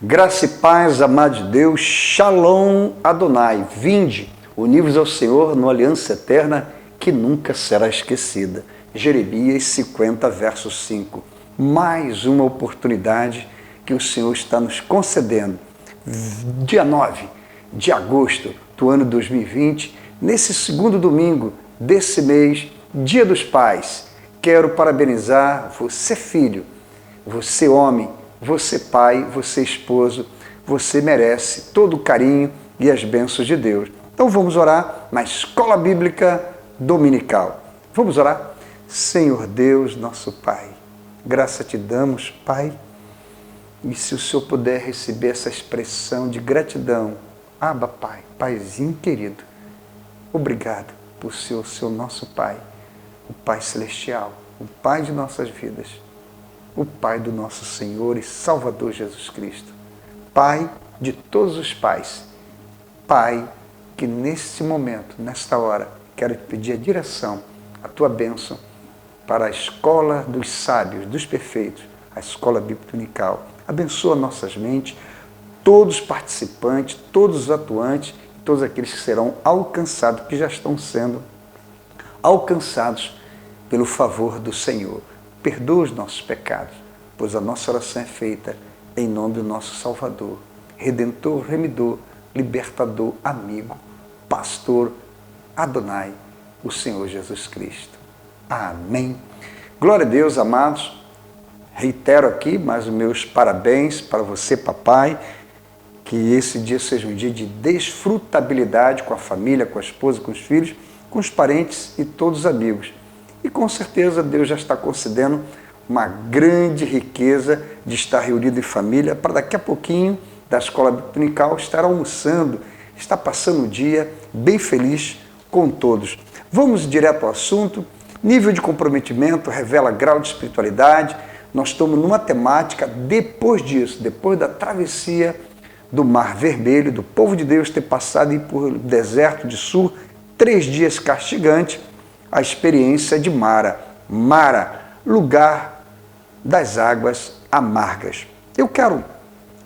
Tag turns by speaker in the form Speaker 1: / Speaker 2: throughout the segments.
Speaker 1: Graça e paz, amado de Deus, Shalom Adonai, vinde, univos ao Senhor numa aliança eterna que nunca será esquecida. Jeremias 50, verso 5. Mais uma oportunidade que o Senhor está nos concedendo. Dia 9 de agosto do ano 2020, nesse segundo domingo desse mês, Dia dos Pais. Quero parabenizar você, filho, você, homem, você, pai, você, esposo, você merece todo o carinho e as bênçãos de Deus. Então vamos orar na Escola Bíblica Dominical. Vamos orar? Senhor Deus, nosso Pai, graça te damos, Pai, e se o Senhor puder receber essa expressão de gratidão, Abba, Pai, Paizinho querido, obrigado por ser o seu nosso Pai, o Pai Celestial, o Pai de nossas vidas, o Pai do nosso Senhor e Salvador Jesus Cristo, Pai de todos os pais, Pai que neste momento, nesta hora, quero te pedir a direção, a tua bênção para a escola dos sábios, dos perfeitos, a Escola Bíblica Dominical. Abençoa nossas mentes, todos os participantes, todos os atuantes, todos aqueles que serão alcançados, que já estão sendo alcançados pelo favor do Senhor. Perdoa os nossos pecados, pois a nossa oração é feita em nome do nosso Salvador, Redentor, Remidor, Libertador, Amigo, Pastor Adonai, o Senhor Jesus Cristo. Amém. Glória a Deus, amados. Reitero aqui mais os meus parabéns para você, papai, que esse dia seja um dia de desfrutabilidade com a família, com a esposa, com os filhos, com os parentes e todos os amigos. E com certeza Deus já está concedendo uma grande riqueza de estar reunido em família para daqui a pouquinho da Escola Dominical estar almoçando, estar passando o dia bem feliz com todos. Vamos direto ao assunto. Nível de comprometimento revela grau de espiritualidade. Nós estamos numa temática depois disso, depois da travessia do Mar Vermelho, do povo de Deus ter passado por deserto de Sur, 3 dias castigantes, a experiência de Mara. Mara, lugar das águas amargas. Eu quero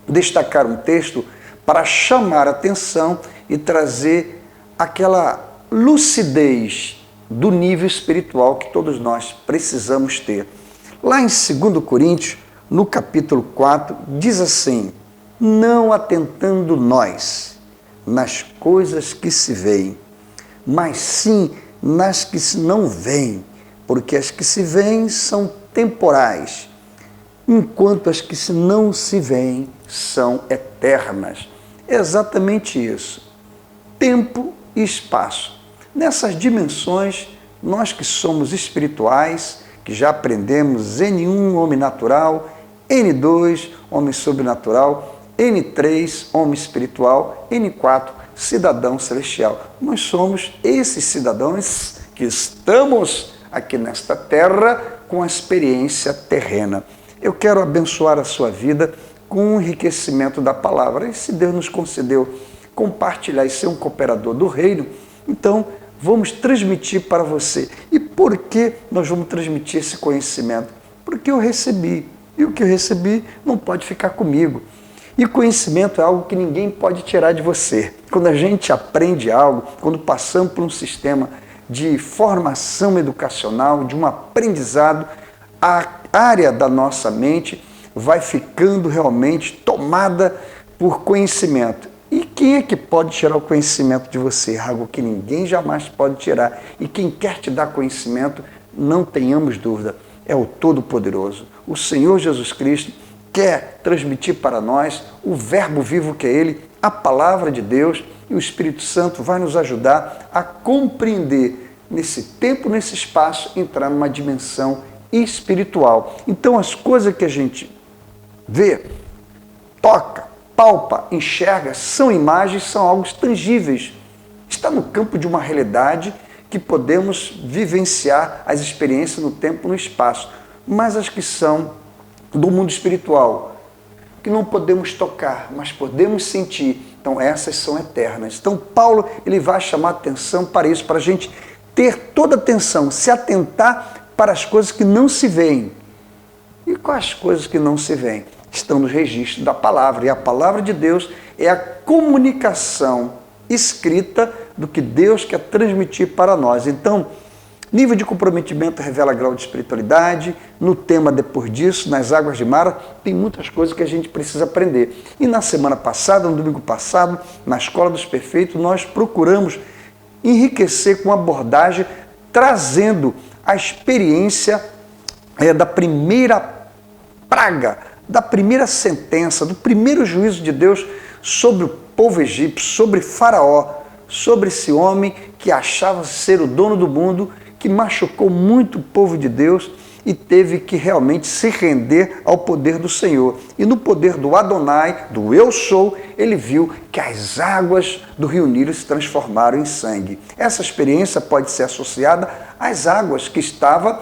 Speaker 1: destacar um texto para chamar a atenção e trazer aquela lucidez do nível espiritual que todos nós precisamos ter. Lá em 2 Coríntios, no capítulo 4, diz assim: não atentando nós nas coisas que se veem, mas sim nas que se não veem, porque as que se veem são temporais, enquanto as que não se veem são eternas. É exatamente isso. Tempo e espaço. Nessas dimensões, nós que somos espirituais, que já aprendemos N1, homem natural, N2, homem sobrenatural, N3, homem espiritual, N4, cidadão celestial. Nós somos esses cidadãos que estamos aqui nesta terra com a experiência terrena. Eu quero abençoar a sua vida com o enriquecimento da palavra. E se Deus nos concedeu compartilhar e ser um cooperador do reino, então vamos transmitir para você. E por que nós vamos transmitir esse conhecimento? Porque eu recebi. E o que eu recebi não pode ficar comigo. E conhecimento é algo que ninguém pode tirar de você. Quando a gente aprende algo, quando passamos por um sistema de formação educacional, de um aprendizado, a área da nossa mente vai ficando realmente tomada por conhecimento. E quem é que pode tirar o conhecimento de você? Algo que ninguém jamais pode tirar. E quem quer te dar conhecimento, não tenhamos dúvida, é o Todo-Poderoso. O Senhor Jesus Cristo quer transmitir para nós o verbo vivo que é Ele, a palavra de Deus, e o Espírito Santo vai nos ajudar a compreender, nesse tempo, nesse espaço, entrar numa dimensão espiritual. Então, as coisas que a gente vê, toca, palpa, enxerga, são imagens, são algo tangíveis. Está no campo de uma realidade que podemos vivenciar as experiências no tempo e no espaço, mas as que são do mundo espiritual, que não podemos tocar, mas podemos sentir. Então, essas são eternas. Então, Paulo ele vai chamar atenção para isso, para a gente ter toda atenção, se atentar para as coisas que não se veem. E E quais coisas que não se veem? Estão nos registros da palavra. E a palavra de Deus é a comunicação escrita do que Deus quer transmitir para nós. Então, nível de comprometimento revela grau de espiritualidade. No tema depois disso, nas águas de Mara, tem muitas coisas que a gente precisa aprender. E na semana passada, no domingo passado, na Escola dos Perfeitos, nós procuramos enriquecer com abordagem, trazendo a experiência da primeira praga, da primeira sentença, do primeiro juízo de Deus sobre o povo egípcio, sobre Faraó, sobre esse homem que achava ser o dono do mundo, que machucou muito o povo de Deus e teve que realmente se render ao poder do Senhor. E no poder do Adonai, do Eu Sou, ele viu que as águas do rio Nilo se transformaram em sangue. Essa experiência pode ser associada às águas que estavam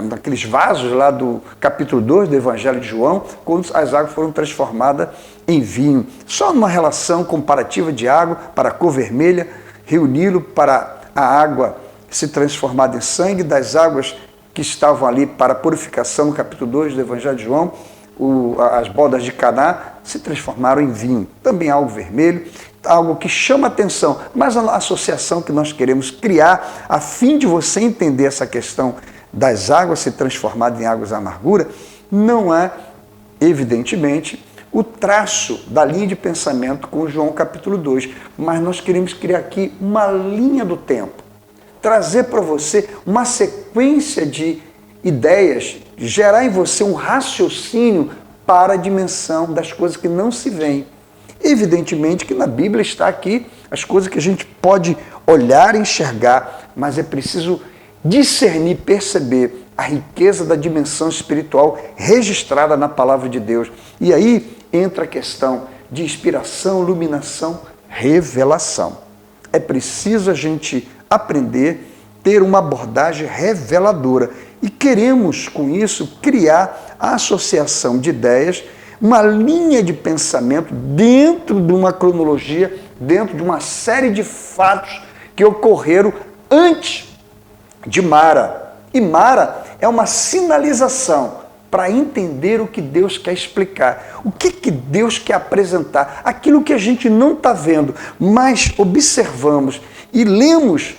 Speaker 1: naqueles vasos lá do capítulo 2 do Evangelho de João, quando as águas foram transformadas em vinho. Só numa relação comparativa de água para a cor vermelha, rio Nilo para a água se transformada em sangue, das águas que estavam ali para a purificação, no capítulo 2 do Evangelho de João, as bodas de Caná se transformaram em vinho. Também algo vermelho, algo que chama atenção, mas a associação que nós queremos criar, a fim de você entender essa questão das águas se transformadas em águas da amargura, não é, evidentemente, o traço da linha de pensamento com João capítulo 2, mas nós queremos criar aqui uma linha do tempo, trazer para você uma sequência de ideias, gerar em você um raciocínio para a dimensão das coisas que não se veem. Evidentemente que na Bíblia está aqui as coisas que a gente pode olhar e enxergar, mas é preciso discernir, perceber a riqueza da dimensão espiritual registrada na palavra de Deus. E aí entra a questão de inspiração, iluminação, revelação. É preciso a gente aprender, ter uma abordagem reveladora. E queremos, com isso, criar a associação de ideias, uma linha de pensamento dentro de uma cronologia, dentro de uma série de fatos que ocorreram antes de Mara. E Mara é uma sinalização para entender o que Deus quer explicar. O que Deus quer apresentar? Aquilo que a gente não está vendo, mas observamos e lemos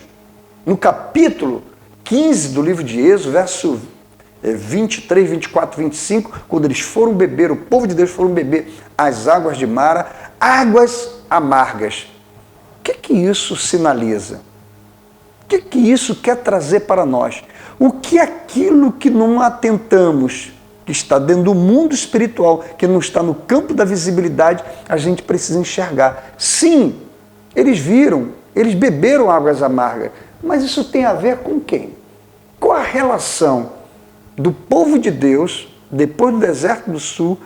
Speaker 1: no capítulo 15 do livro de Êxodo, verso 23, 24, 25, quando eles foram beber, o povo de Deus foram beber as águas de Mara, águas amargas. O que isso sinaliza? O que isso quer trazer para nós? O que aquilo que não atentamos, que está dentro do mundo espiritual, que não está no campo da visibilidade, a gente precisa enxergar. Sim, eles viram, eles beberam águas amargas, mas isso tem a ver com quem? Qual a relação do povo de Deus, depois do deserto do sul,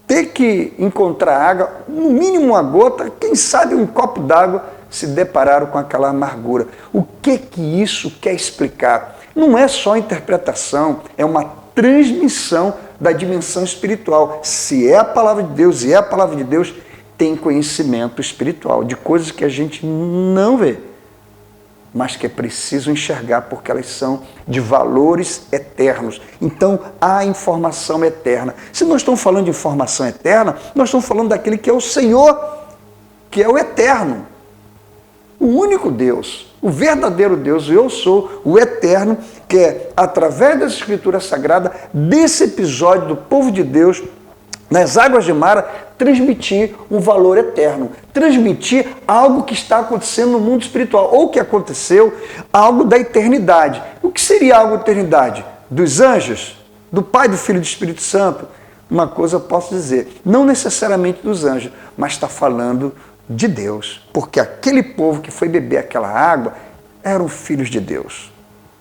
Speaker 1: ter que encontrar água, no mínimo uma gota, quem sabe um copo d'água, se depararam com aquela amargura. O que isso quer explicar? Não é só interpretação, é uma transmissão da dimensão espiritual. Se é a palavra de Deus e é a palavra de Deus, tem conhecimento espiritual de coisas que a gente não vê, mas que é preciso enxergar porque elas são de valores eternos. Então, há informação eterna. Se nós estamos falando de informação eterna, nós estamos falando daquele que é o Senhor, que é o eterno, o único Deus, o verdadeiro Deus, eu sou o eterno, que é, através das Escrituras Sagradas, desse episódio do povo de Deus, nas águas de Mara, transmitir um valor eterno, transmitir algo que está acontecendo no mundo espiritual, ou que aconteceu, algo da eternidade. O que seria algo da eternidade? Dos anjos? Do Pai, do Filho e do Espírito Santo? Uma coisa eu posso dizer, não necessariamente dos anjos, mas está falando de Deus, porque aquele povo que foi beber aquela água eram filhos de Deus,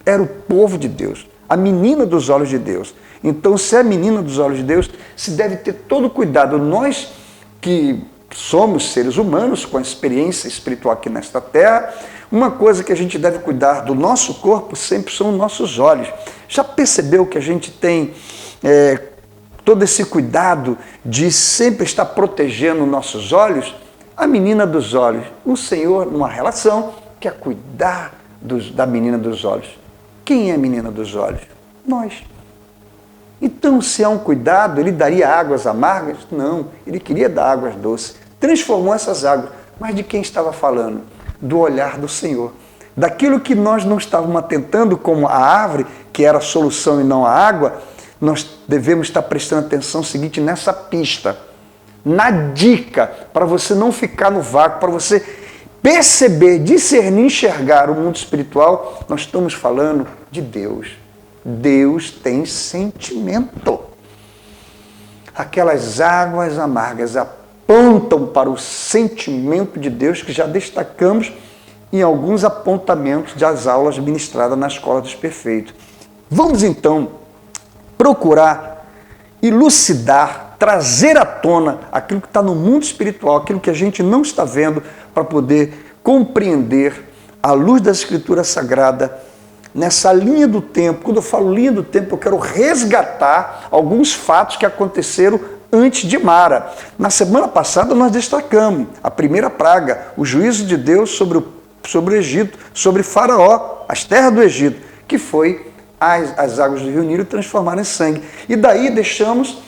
Speaker 1: era o povo de Deus, a menina dos olhos de Deus. Então, se é a menina dos olhos de Deus, se deve ter todo cuidado. Nós que somos seres humanos com a experiência espiritual aqui nesta terra, uma coisa que a gente deve cuidar do nosso corpo sempre são os nossos olhos. Já percebeu que a gente tem todo esse cuidado de sempre estar protegendo nossos olhos? A menina dos olhos, o Senhor, numa relação, quer cuidar da menina dos olhos. Quem é a menina dos olhos? Nós. Então, se há um cuidado, ele daria águas amargas? Não, ele queria dar águas doces. Transformou essas águas. Mas de quem estava falando? Do olhar do Senhor. Daquilo que nós não estávamos atentando como a árvore, que era a solução e não a água, nós devemos estar prestando atenção seguinte nessa pista, na dica, para você não ficar no vácuo, para você perceber, discernir, enxergar o mundo espiritual. Nós estamos falando de Deus. Deus tem sentimento. Aquelas águas amargas apontam para o sentimento de Deus que já destacamos em alguns apontamentos das aulas ministradas na Escola dos Perfeitos. Vamos então procurar elucidar, trazer à tona aquilo que está no mundo espiritual, aquilo que a gente não está vendo, para poder compreender à luz da Escritura Sagrada, nessa linha do tempo. Quando eu falo linha do tempo, eu quero resgatar alguns fatos que aconteceram antes de Mara. Na semana passada nós destacamos a primeira praga, o juízo de Deus sobre o Egito, sobre Faraó, as terras do Egito, que foi as águas do rio Nilo transformaram em sangue. E daí deixamos,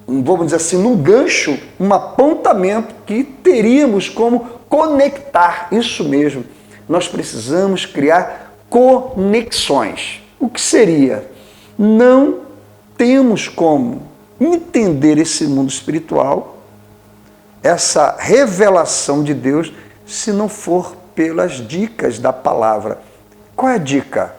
Speaker 1: vamos dizer assim, num gancho, um apontamento que teríamos como conectar. Isso mesmo, nós precisamos criar conexões. O que seria? Não temos como entender esse mundo espiritual, essa revelação de Deus, se não for pelas dicas da palavra. Qual é a dica?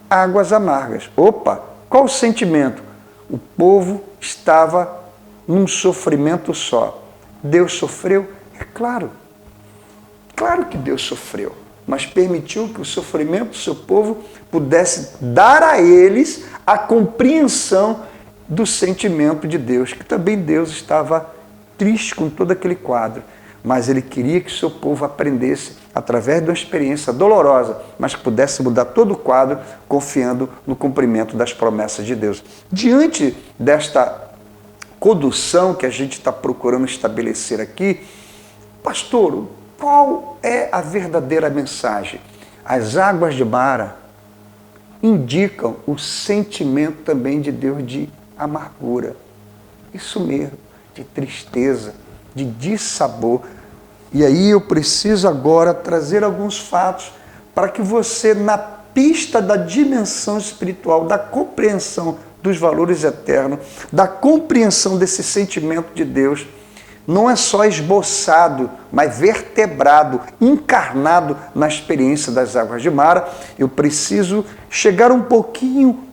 Speaker 1: Águas amargas. Opa, qual o sentimento? O povo estava num sofrimento só. Deus sofreu? É claro. Claro que Deus sofreu, mas permitiu que o sofrimento do seu povo pudesse dar a eles a compreensão do sentimento de Deus, que também Deus estava triste com todo aquele quadro, mas ele queria que o seu povo aprendesse através de uma experiência dolorosa, mas que pudesse mudar todo o quadro, confiando no cumprimento das promessas de Deus. Diante desta condução que a gente está procurando estabelecer aqui, pastor, qual é a verdadeira mensagem? As águas de Mara indicam o sentimento também de Deus de amargura. Isso mesmo, de tristeza, de dissabor. E aí eu preciso agora trazer alguns fatos para que você, na pista da dimensão espiritual, da compreensão dos valores eternos, da compreensão desse sentimento de Deus, não é só esboçado, mas vertebrado, encarnado na experiência das águas de Mara. Eu preciso chegar um pouquinho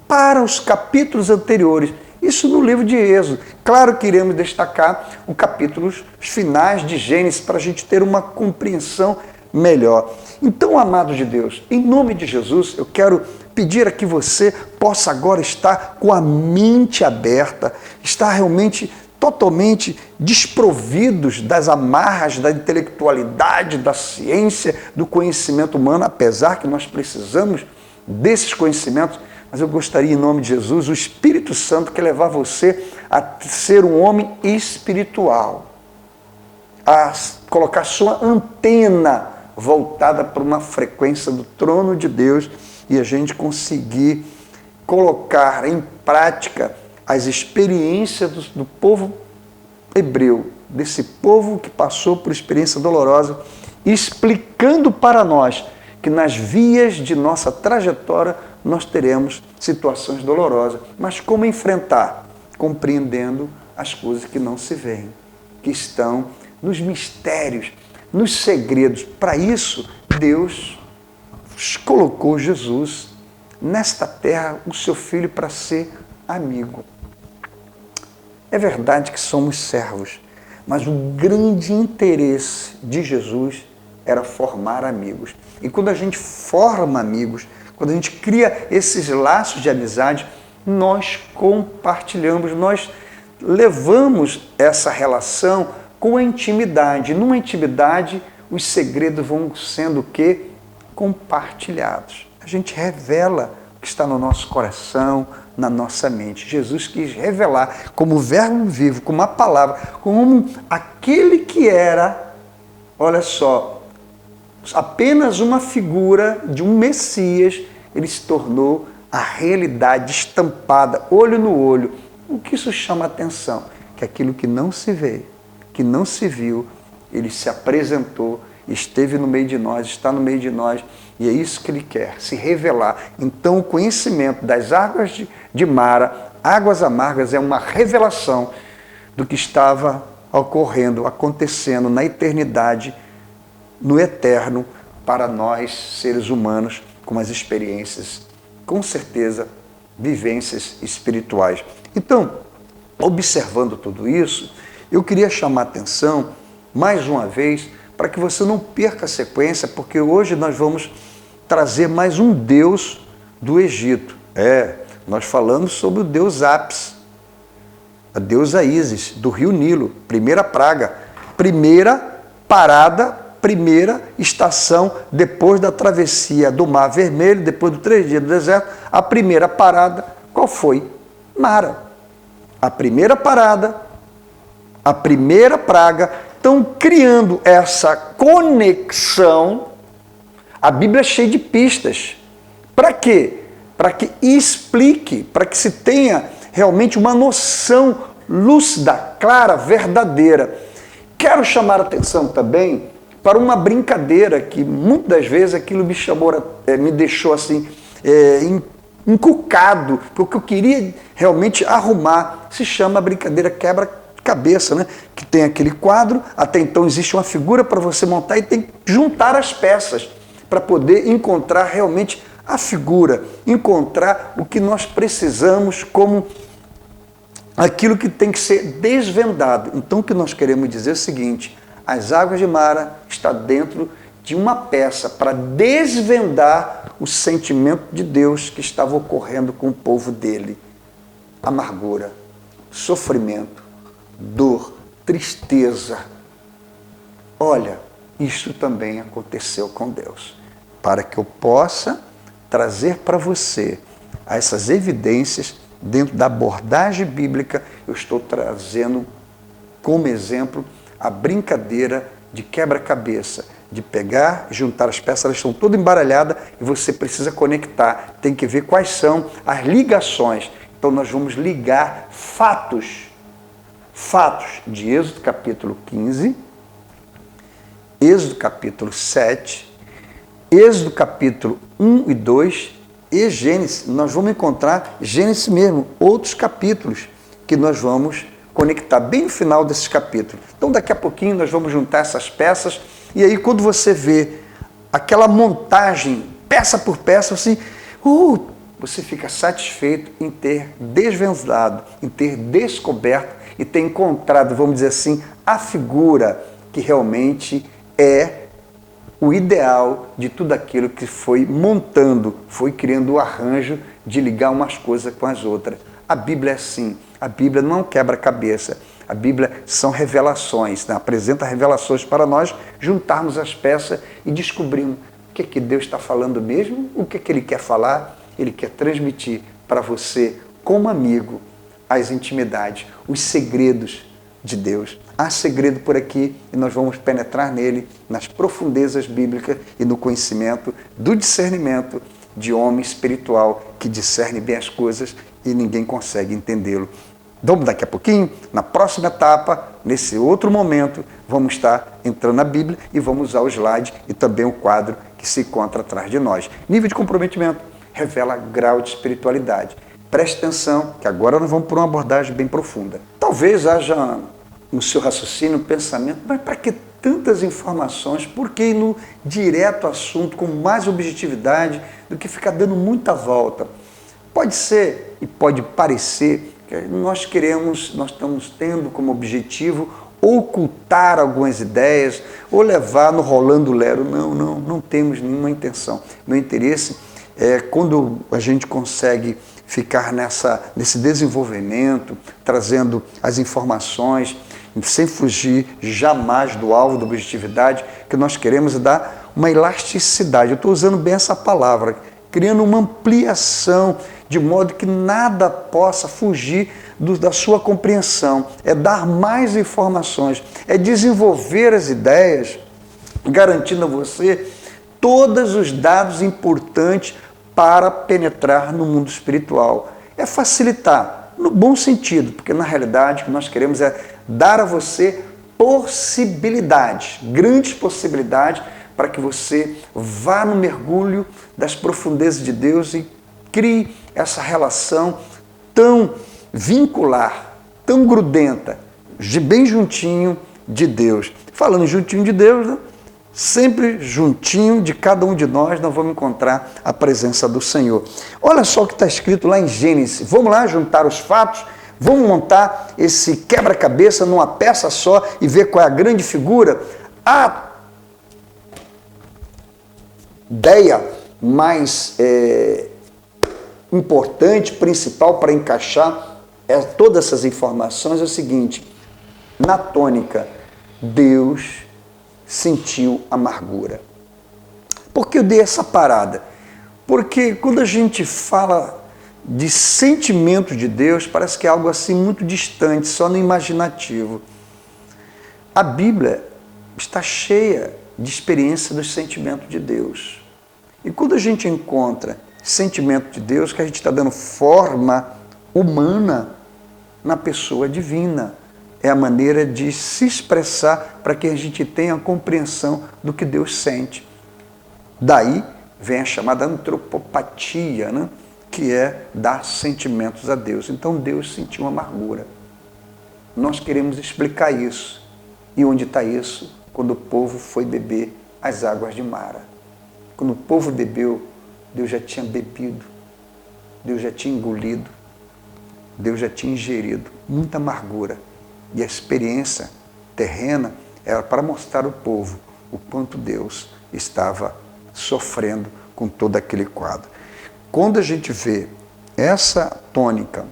Speaker 1: para os capítulos anteriores. Isso no livro de Êxodo. Claro que iremos destacar os capítulos finais de Gênesis para a gente ter uma compreensão melhor. Então, amados de Deus, em nome de Jesus, eu quero pedir a que você possa agora estar com a mente aberta, estar realmente totalmente desprovidos das amarras da intelectualidade, da ciência, do conhecimento humano, apesar que nós precisamos desses conhecimentos. Mas eu gostaria, em nome de Jesus, o Espírito Santo que levar você a ser um homem espiritual, a colocar sua antena voltada para uma frequência do trono de Deus e a gente conseguir colocar em prática as experiências do povo hebreu, desse povo que passou por experiência dolorosa, explicando para nós que nas vias de nossa trajetória nós teremos situações dolorosas, mas como enfrentar? Compreendendo as coisas que não se veem, que estão nos mistérios, nos segredos. Para isso, Deus colocou Jesus nesta terra, o seu Filho, para ser amigo. É verdade que somos servos, mas o grande interesse de Jesus era formar amigos. E quando a gente forma amigos, quando a gente cria esses laços de amizade, nós compartilhamos, nós levamos essa relação com a intimidade. Numa intimidade, os segredos vão sendo o quê? Compartilhados. A gente revela o que está no nosso coração, na nossa mente. Jesus quis revelar como verbo vivo, como a palavra, como aquele que era, olha só, apenas uma figura de um Messias, ele se tornou a realidade estampada, olho no olho. O que isso chama a atenção? Que aquilo que não se vê, que não se viu, ele se apresentou, esteve no meio de nós, está no meio de nós, e é isso que ele quer, se revelar. Então o conhecimento das águas de Mara, águas amargas, é uma revelação do que estava ocorrendo, acontecendo na eternidade, no eterno, para nós, seres humanos, com as experiências, com certeza, vivências espirituais. Então, observando tudo isso, eu queria chamar a atenção, mais uma vez, para que você não perca a sequência, porque hoje nós vamos trazer mais um deus do Egito. Nós falamos sobre o deus Apis, a deusa Ísis, do rio Nilo, primeira praga, primeira parada, primeira estação depois da travessia do Mar Vermelho, depois dos 3 dias do deserto, a primeira parada, qual foi? Mara. A primeira parada, a primeira praga, estão criando essa conexão. A Bíblia é cheia de pistas. Para quê? Para que explique, para que se tenha realmente uma noção lúcida, clara, verdadeira. Quero chamar a atenção também para uma brincadeira que muitas das vezes aquilo me deixou assim, encucado, porque eu queria realmente arrumar. Se chama a brincadeira quebra-cabeça, né? Que tem aquele quadro, até então existe uma figura para você montar e tem que juntar as peças para poder encontrar realmente a figura, encontrar o que nós precisamos como aquilo que tem que ser desvendado. Então o que nós queremos dizer é o seguinte: as águas de Mara está dentro de uma peça para desvendar o sentimento de Deus que estava ocorrendo com o povo dele. Amargura, sofrimento, dor, tristeza. Olha, isso também aconteceu com Deus. Para que eu possa trazer para você essas evidências dentro da abordagem bíblica, eu estou trazendo como exemplo a brincadeira de quebra-cabeça, de pegar, juntar as peças, elas estão todas embaralhadas e você precisa conectar, tem que ver quais são as ligações. Então nós vamos ligar fatos de Êxodo capítulo 15, Êxodo capítulo 7, Êxodo capítulo 1 e 2 e Gênesis. Nós vamos encontrar Gênesis mesmo, outros capítulos que nós vamos conectar bem no final desses capítulos. Então daqui a pouquinho nós vamos juntar essas peças e aí quando você vê aquela montagem, peça por peça, assim, você fica satisfeito em ter desvendado, em ter descoberto e ter encontrado, vamos dizer assim, a figura que realmente é o ideal de tudo aquilo que foi montando, foi criando o arranjo de ligar umas coisas com as outras. A Bíblia é assim, a Bíblia não quebra-cabeça, a Bíblia são revelações, né? Apresenta revelações para nós juntarmos as peças e descobrirmos o que Deus está falando mesmo, o que Ele quer falar. Ele quer transmitir para você, como amigo, as intimidades, os segredos de Deus. Há segredo por aqui e nós vamos penetrar nele, nas profundezas bíblicas e no conhecimento do discernimento de homem espiritual que discerne bem as coisas e ninguém consegue entendê-lo. Vamos daqui a pouquinho, na próxima etapa, nesse outro momento, vamos estar entrando na Bíblia e vamos usar o slide e também o quadro que se encontra atrás de nós. Nível de comprometimento revela grau de espiritualidade. Preste atenção, que agora nós vamos por uma abordagem bem profunda. Talvez haja no seu raciocínio um pensamento, mas para que tantas informações? Por que ir no direto ao assunto, com mais objetividade, do que ficar dando muita volta? Pode ser e pode parecer que nós estamos tendo como objetivo ocultar algumas ideias ou levar no rolando lero. Não temos nenhuma intenção. Meu interesse é quando a gente consegue ficar nesse desenvolvimento, trazendo as informações, sem fugir jamais do alvo da objetividade, que nós queremos dar uma elasticidade. Eu estou usando bem essa palavra, criando uma ampliação, de modo que nada possa fugir da sua compreensão. É dar mais informações, é desenvolver as ideias, garantindo a você todos os dados importantes para penetrar no mundo espiritual. É facilitar, no bom sentido, porque na realidade o que nós queremos é dar a você possibilidades, grandes possibilidades, para que você vá no mergulho das profundezas de Deus e crie essa relação tão vincular, tão grudenta, bem juntinho de Deus. Falando juntinho de Deus, né? Sempre juntinho de cada um de nós vamos encontrar a presença do Senhor. Olha só o que está escrito lá em Gênesis. Vamos lá juntar os fatos, vamos montar esse quebra-cabeça numa peça só e ver qual é a grande figura. A ideia mais importante, principal para encaixar todas essas informações é o seguinte: na tônica, Deus sentiu amargura. Por que eu dei essa parada? Porque quando a gente fala de sentimento de Deus, parece que é algo assim muito distante, só no imaginativo. A Bíblia está cheia de experiência do sentimento de Deus. E quando a gente encontra sentimento de Deus, que a gente está dando forma humana na pessoa divina. É a maneira de se expressar para que a gente tenha a compreensão do que Deus sente. Daí vem a chamada antropopatia, né? Que é dar sentimentos a Deus. Então Deus sentiu amargura. Nós queremos explicar isso. E onde está isso? Quando o povo foi beber as águas de Mara. Quando o povo bebeu, Deus já tinha bebido, Deus já tinha engolido, Deus já tinha ingerido muita amargura. E a experiência terrena era para mostrar ao povo o quanto Deus estava sofrendo com todo aquele quadro. Quando a gente vê essa tônica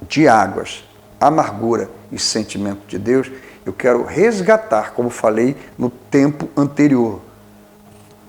Speaker 1: de águas, amargura e sentimento de Deus, eu quero resgatar, como falei no tempo anterior,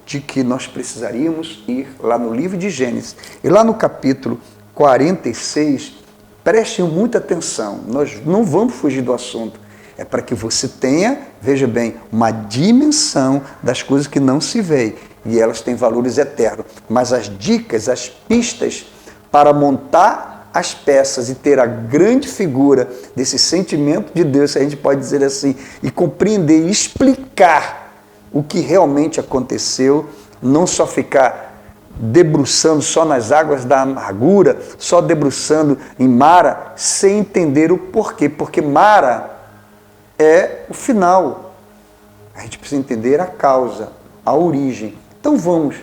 Speaker 1: de que nós precisaríamos ir lá no livro de Gênesis. E lá no capítulo 46, prestem muita atenção, nós não vamos fugir do assunto. É para que você tenha, veja bem, uma dimensão das coisas que não se veem. E elas têm valores eternos. Mas as dicas, as pistas para montar as peças e ter a grande figura desse sentimento de Deus, se a gente pode dizer assim, e compreender e explicar o que realmente aconteceu, não só ficar debruçando só nas águas da amargura, só debruçando em Mara, sem entender o porquê. Porque Mara é o final. A gente precisa entender a causa, a origem. Então vamos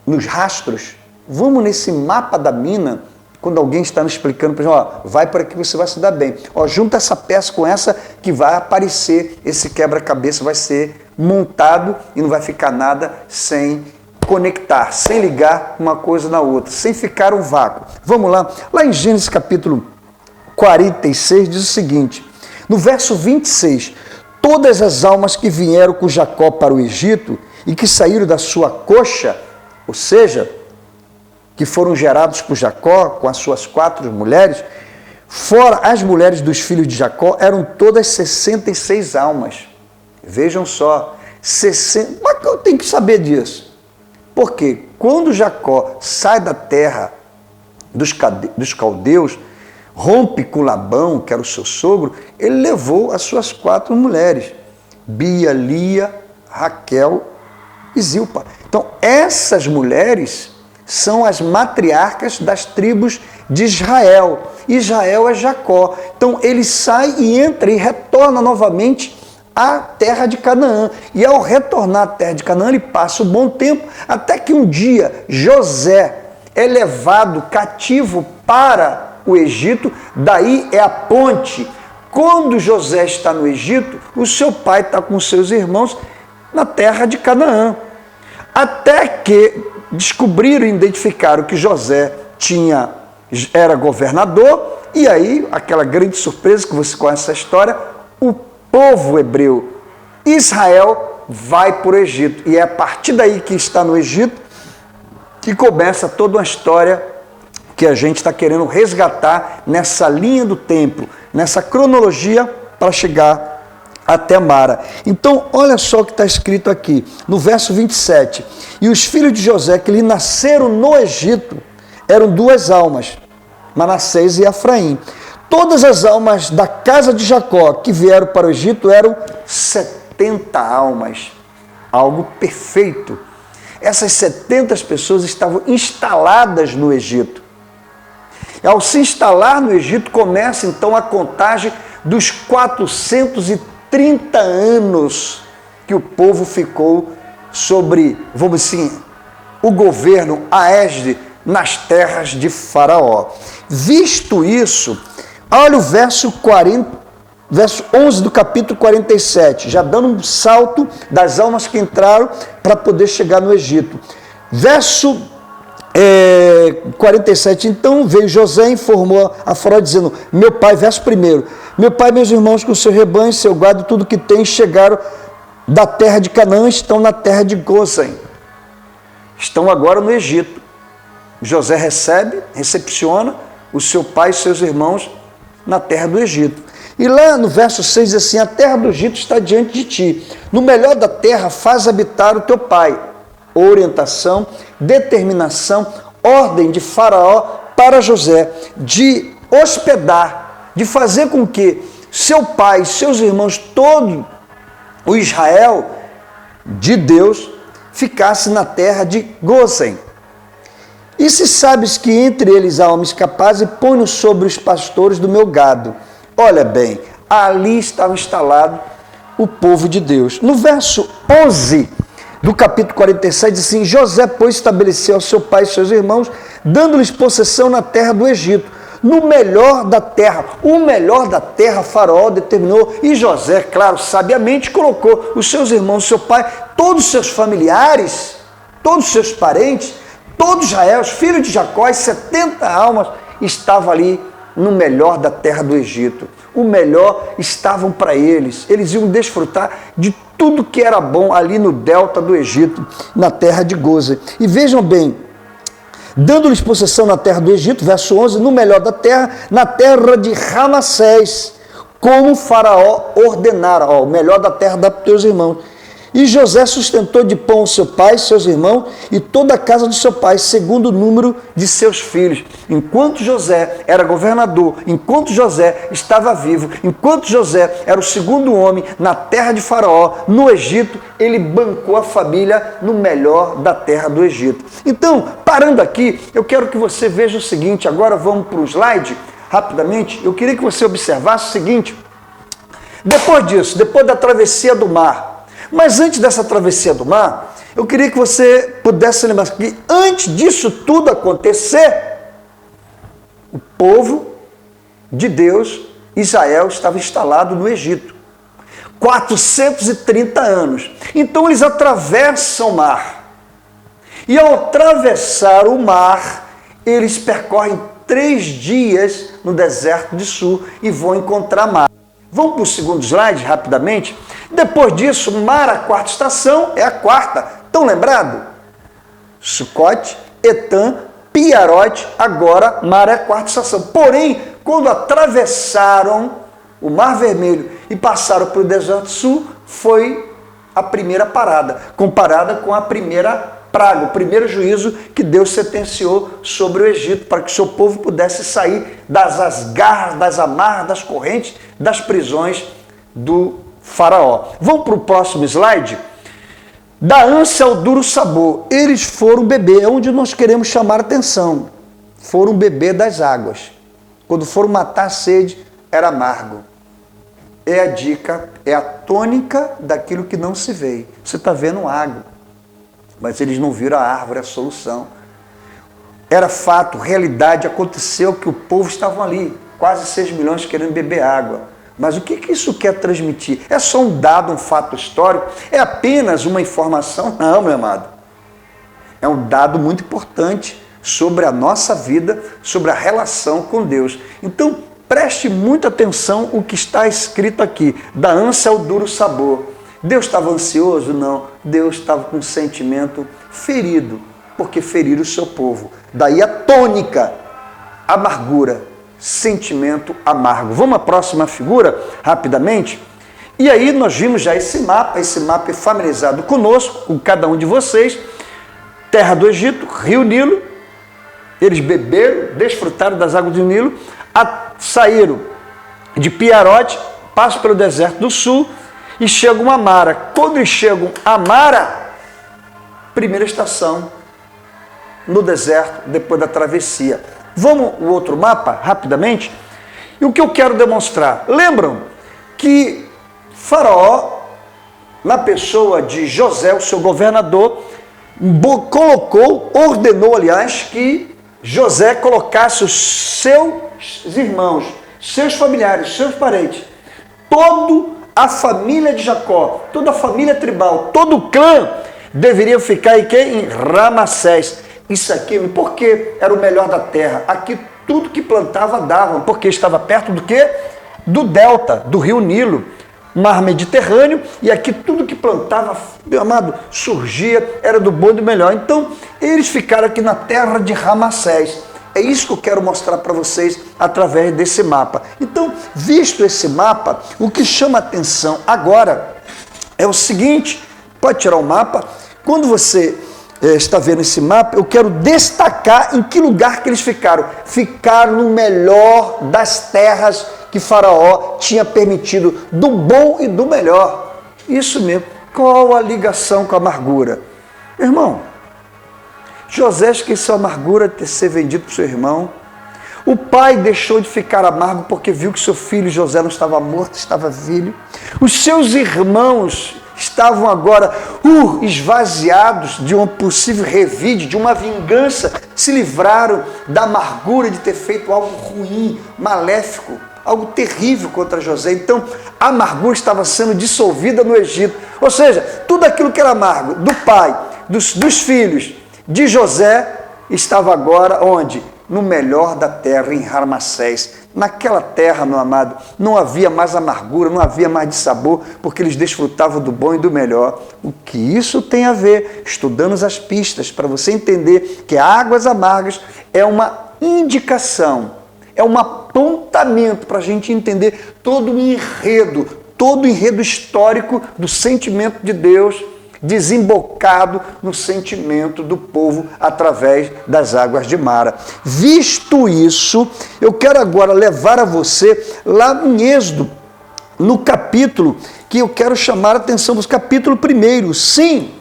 Speaker 1: nos rastros, vamos nesse mapa da mina, quando alguém está nos explicando, por exemplo, ó, vai para que você vai se dar bem. Ó, junta essa peça com essa que vai aparecer, esse quebra-cabeça vai ser montado e não vai ficar nada sem conectar, sem ligar uma coisa na outra, sem ficar um vácuo. Vamos lá. Lá em Gênesis capítulo 46 diz o seguinte, no verso 26, todas as almas que vieram com Jacó para o Egito e que saíram da sua coxa, ou seja, que foram gerados por Jacó com as suas 4 mulheres, fora as mulheres dos filhos de Jacó, eram todas 66 almas. Vejam só, 60... Mas eu tenho que saber disso. Porque quando Jacó sai da terra dos caldeus, rompe com Labão, que era o seu sogro, ele levou as suas 4 mulheres, Bia, Lia, Raquel e Zilpa. Então, essas mulheres são as matriarcas das tribos de Israel. Israel é Jacó. Então ele sai e entra e retorna novamente à terra de Canaã. E ao retornar à terra de Canaã, ele passa um bom tempo, até que um dia José é levado cativo para o Egito, daí é a ponte. Quando José está no Egito, o seu pai está com seus irmãos na terra de Canaã. Até que descobriram e identificaram que José era governador, e aí, aquela grande surpresa que você conhece essa história, o povo hebreu, Israel, vai para o Egito. E é a partir daí que está no Egito que começa toda uma história que a gente está querendo resgatar nessa linha do tempo, nessa cronologia para chegar até Mara. Então, olha só o que está escrito aqui, no verso 27. E os filhos de José que lhe nasceram no Egito eram 2 almas, Manassés e Efraim. Todas as almas da casa de Jacó que vieram para o Egito eram 70 almas, algo perfeito. Essas 70 pessoas estavam instaladas no Egito. E ao se instalar no Egito, começa então a contagem dos 430 anos que o povo ficou sobre, vamos assim, o governo, a égide nas terras de Faraó. Visto isso, olha o verso 11 do capítulo 47, já dando um salto das almas que entraram para poder chegar no Egito. Verso 47, então veio José e informou a Faraó dizendo, meu pai, verso 1, meu pai e meus irmãos com seu rebanho, seu gado, tudo que tem, chegaram da terra de Canaã, estão na terra de Gósen. Estão agora no Egito. José recepciona o seu pai e seus irmãos na terra do Egito. E lá no verso 6 diz assim, a terra do Egito está diante de ti. No melhor da terra faz habitar o teu pai. Orientação, determinação, ordem de Faraó para José de hospedar, de fazer com que seu pai, seus irmãos, todo o Israel de Deus ficasse na terra de Gósen. E se sabes que entre eles há homens capazes, e põe-nos sobre os pastores do meu gado. Olha bem, ali estava instalado o povo de Deus. No verso 11 do capítulo 47, diz assim, José, pois, estabeleceu ao seu pai e seus irmãos, dando-lhes possessão na terra do Egito, no melhor da terra. O melhor da terra Faraó determinou, e José, claro, sabiamente colocou os seus irmãos, seu pai, todos os seus familiares, todos os seus parentes, todo Israel, os filhos de Jacó, as 70 almas, estavam ali no melhor da terra do Egito. O melhor estavam para eles. Eles iam desfrutar de tudo que era bom ali no delta do Egito, na terra de Gósen. E vejam bem, dando-lhes possessão na terra do Egito, verso 11, no melhor da terra, na terra de Ramassés, como o Faraó ordenara, o melhor da terra dá para os teus irmãos. E José sustentou de pão o seu pai, seus irmãos e toda a casa do seu pai, segundo o número de seus filhos. Enquanto José era governador, enquanto José estava vivo, enquanto José era o segundo homem na terra de Faraó, no Egito, ele bancou a família no melhor da terra do Egito. Então, parando aqui, eu quero que você veja o seguinte, agora vamos para o slide, rapidamente, eu queria que você observasse o seguinte, depois disso, depois da travessia do mar, mas antes dessa travessia do mar, eu queria que você pudesse lembrar que antes disso tudo acontecer, o povo de Deus, Israel, estava instalado no Egito. 430 anos. Então eles atravessam o mar. E ao atravessar o mar, eles percorrem 3 dias no deserto de Sur e vão encontrar mar. Vamos para o segundo slide, rapidamente. Depois disso, Mara, a quarta estação, é a quarta. Estão lembrados? Sucote, Etam, Piarote, agora Mara é a quarta estação. Porém, quando atravessaram o Mar Vermelho e passaram para o Deserto Sul, foi a primeira parada, comparada com a primeira praga, o primeiro juízo que Deus sentenciou sobre o Egito, para que o seu povo pudesse sair das garras, das amarras, das correntes, das prisões do Faraó. Vamos para o próximo slide? Da ânsia ao duro sabor, eles foram beber, é onde nós queremos chamar a atenção, foram beber das águas. Quando foram matar a sede, era amargo. É a dica, é a tônica daquilo que não se vê. Você está vendo água, mas eles não viram a árvore, a solução. Era fato, realidade, aconteceu que o povo estava ali, quase 6 milhões querendo beber água. Mas o que isso quer transmitir? É só um dado, um fato histórico? É apenas uma informação? Não, meu amado. É um dado muito importante sobre a nossa vida, sobre a relação com Deus. Então, preste muita atenção o que está escrito aqui. Da ânsia ao duro sabor. Deus estava ansioso? Não. Deus estava com um sentimento ferido, porque feriram o seu povo. Daí a tônica, amargura, sentimento amargo. Vamos à próxima figura, rapidamente? E aí nós vimos já esse mapa é familiarizado conosco, com cada um de vocês. Terra do Egito, Rio Nilo, eles beberam, desfrutaram das águas do Nilo, saíram de Piarote, passam pelo deserto do sul e chegam a Mara. Quando eles chegam a Mara, primeira estação no deserto, depois da travessia. Vamos o outro mapa, rapidamente? E o que eu quero demonstrar? Lembram que Faraó, na pessoa de José, o seu governador, ordenou, aliás, que José colocasse os seus irmãos, seus familiares, seus parentes, toda a família de Jacó, toda a família tribal, todo o clã, deveriam ficar em Ramassés. Isso aqui, porque era o melhor da terra. Aqui tudo que plantava davam, porque estava perto do quê? Do delta, do rio Nilo, mar Mediterrâneo, e aqui tudo que plantava, meu amado, surgia, era do bom e do melhor. Então, eles ficaram aqui na terra de Ramassés. É isso que eu quero mostrar para vocês através desse mapa. Então, visto esse mapa, o que chama a atenção agora é o seguinte, pode tirar o mapa, quando você está vendo esse mapa, eu quero destacar em que lugar que eles ficaram. Ficaram no melhor das terras que Faraó tinha permitido, do bom e do melhor. Isso mesmo. Qual a ligação com a amargura? Meu irmão, José esqueceu a amargura de ter sido vendido para o seu irmão. O pai deixou de ficar amargo porque viu que seu filho José não estava morto, estava velho. Os seus irmãos estavam agora esvaziados de um possível revide, de uma vingança, se livraram da amargura de ter feito algo ruim, maléfico, algo terrível contra José. Então, a amargura estava sendo dissolvida no Egito. Ou seja, tudo aquilo que era amargo do pai, dos filhos de José, estava agora onde? No melhor da terra, em Ramassés. Naquela terra, meu amado, não havia mais amargura, não havia mais dissabor, porque eles desfrutavam do bom e do melhor. O que isso tem a ver? Estudando as pistas, para você entender que águas amargas é uma indicação, é um apontamento para a gente entender todo o enredo histórico do sentimento de Deus, desembocado no sentimento do povo através das águas de Mara. Visto isso, eu quero agora levar a você lá em Êxodo, no capítulo que eu quero chamar a atenção, do capítulo 1. Sim,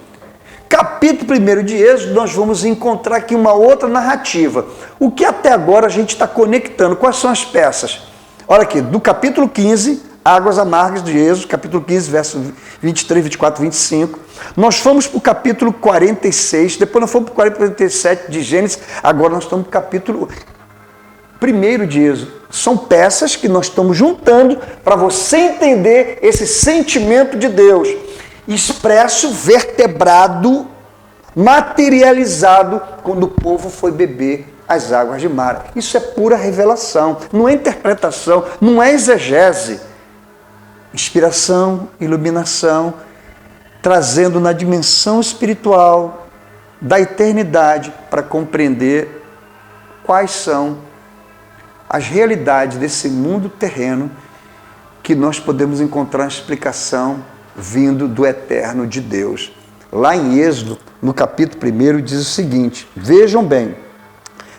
Speaker 1: capítulo 1 de Êxodo, nós vamos encontrar aqui uma outra narrativa. O que até agora a gente está conectando? Quais são as peças? Olha aqui, do capítulo 15... Águas amargas de Êxodo, capítulo 15, versos 23, 24, 25. Nós fomos para o capítulo 46, depois nós fomos para o 47 de Gênesis, agora nós estamos no capítulo 1 de Êxodo. São peças que nós estamos juntando para você entender esse sentimento de Deus, expresso, vertebrado, materializado, quando o povo foi beber as águas de Mara. Isso é pura revelação, não é interpretação, não é exegese. Inspiração, iluminação, trazendo na dimensão espiritual da eternidade para compreender quais são as realidades desse mundo terreno que nós podemos encontrar uma explicação vindo do eterno de Deus. Lá em Êxodo, no capítulo 1, diz o seguinte, vejam bem,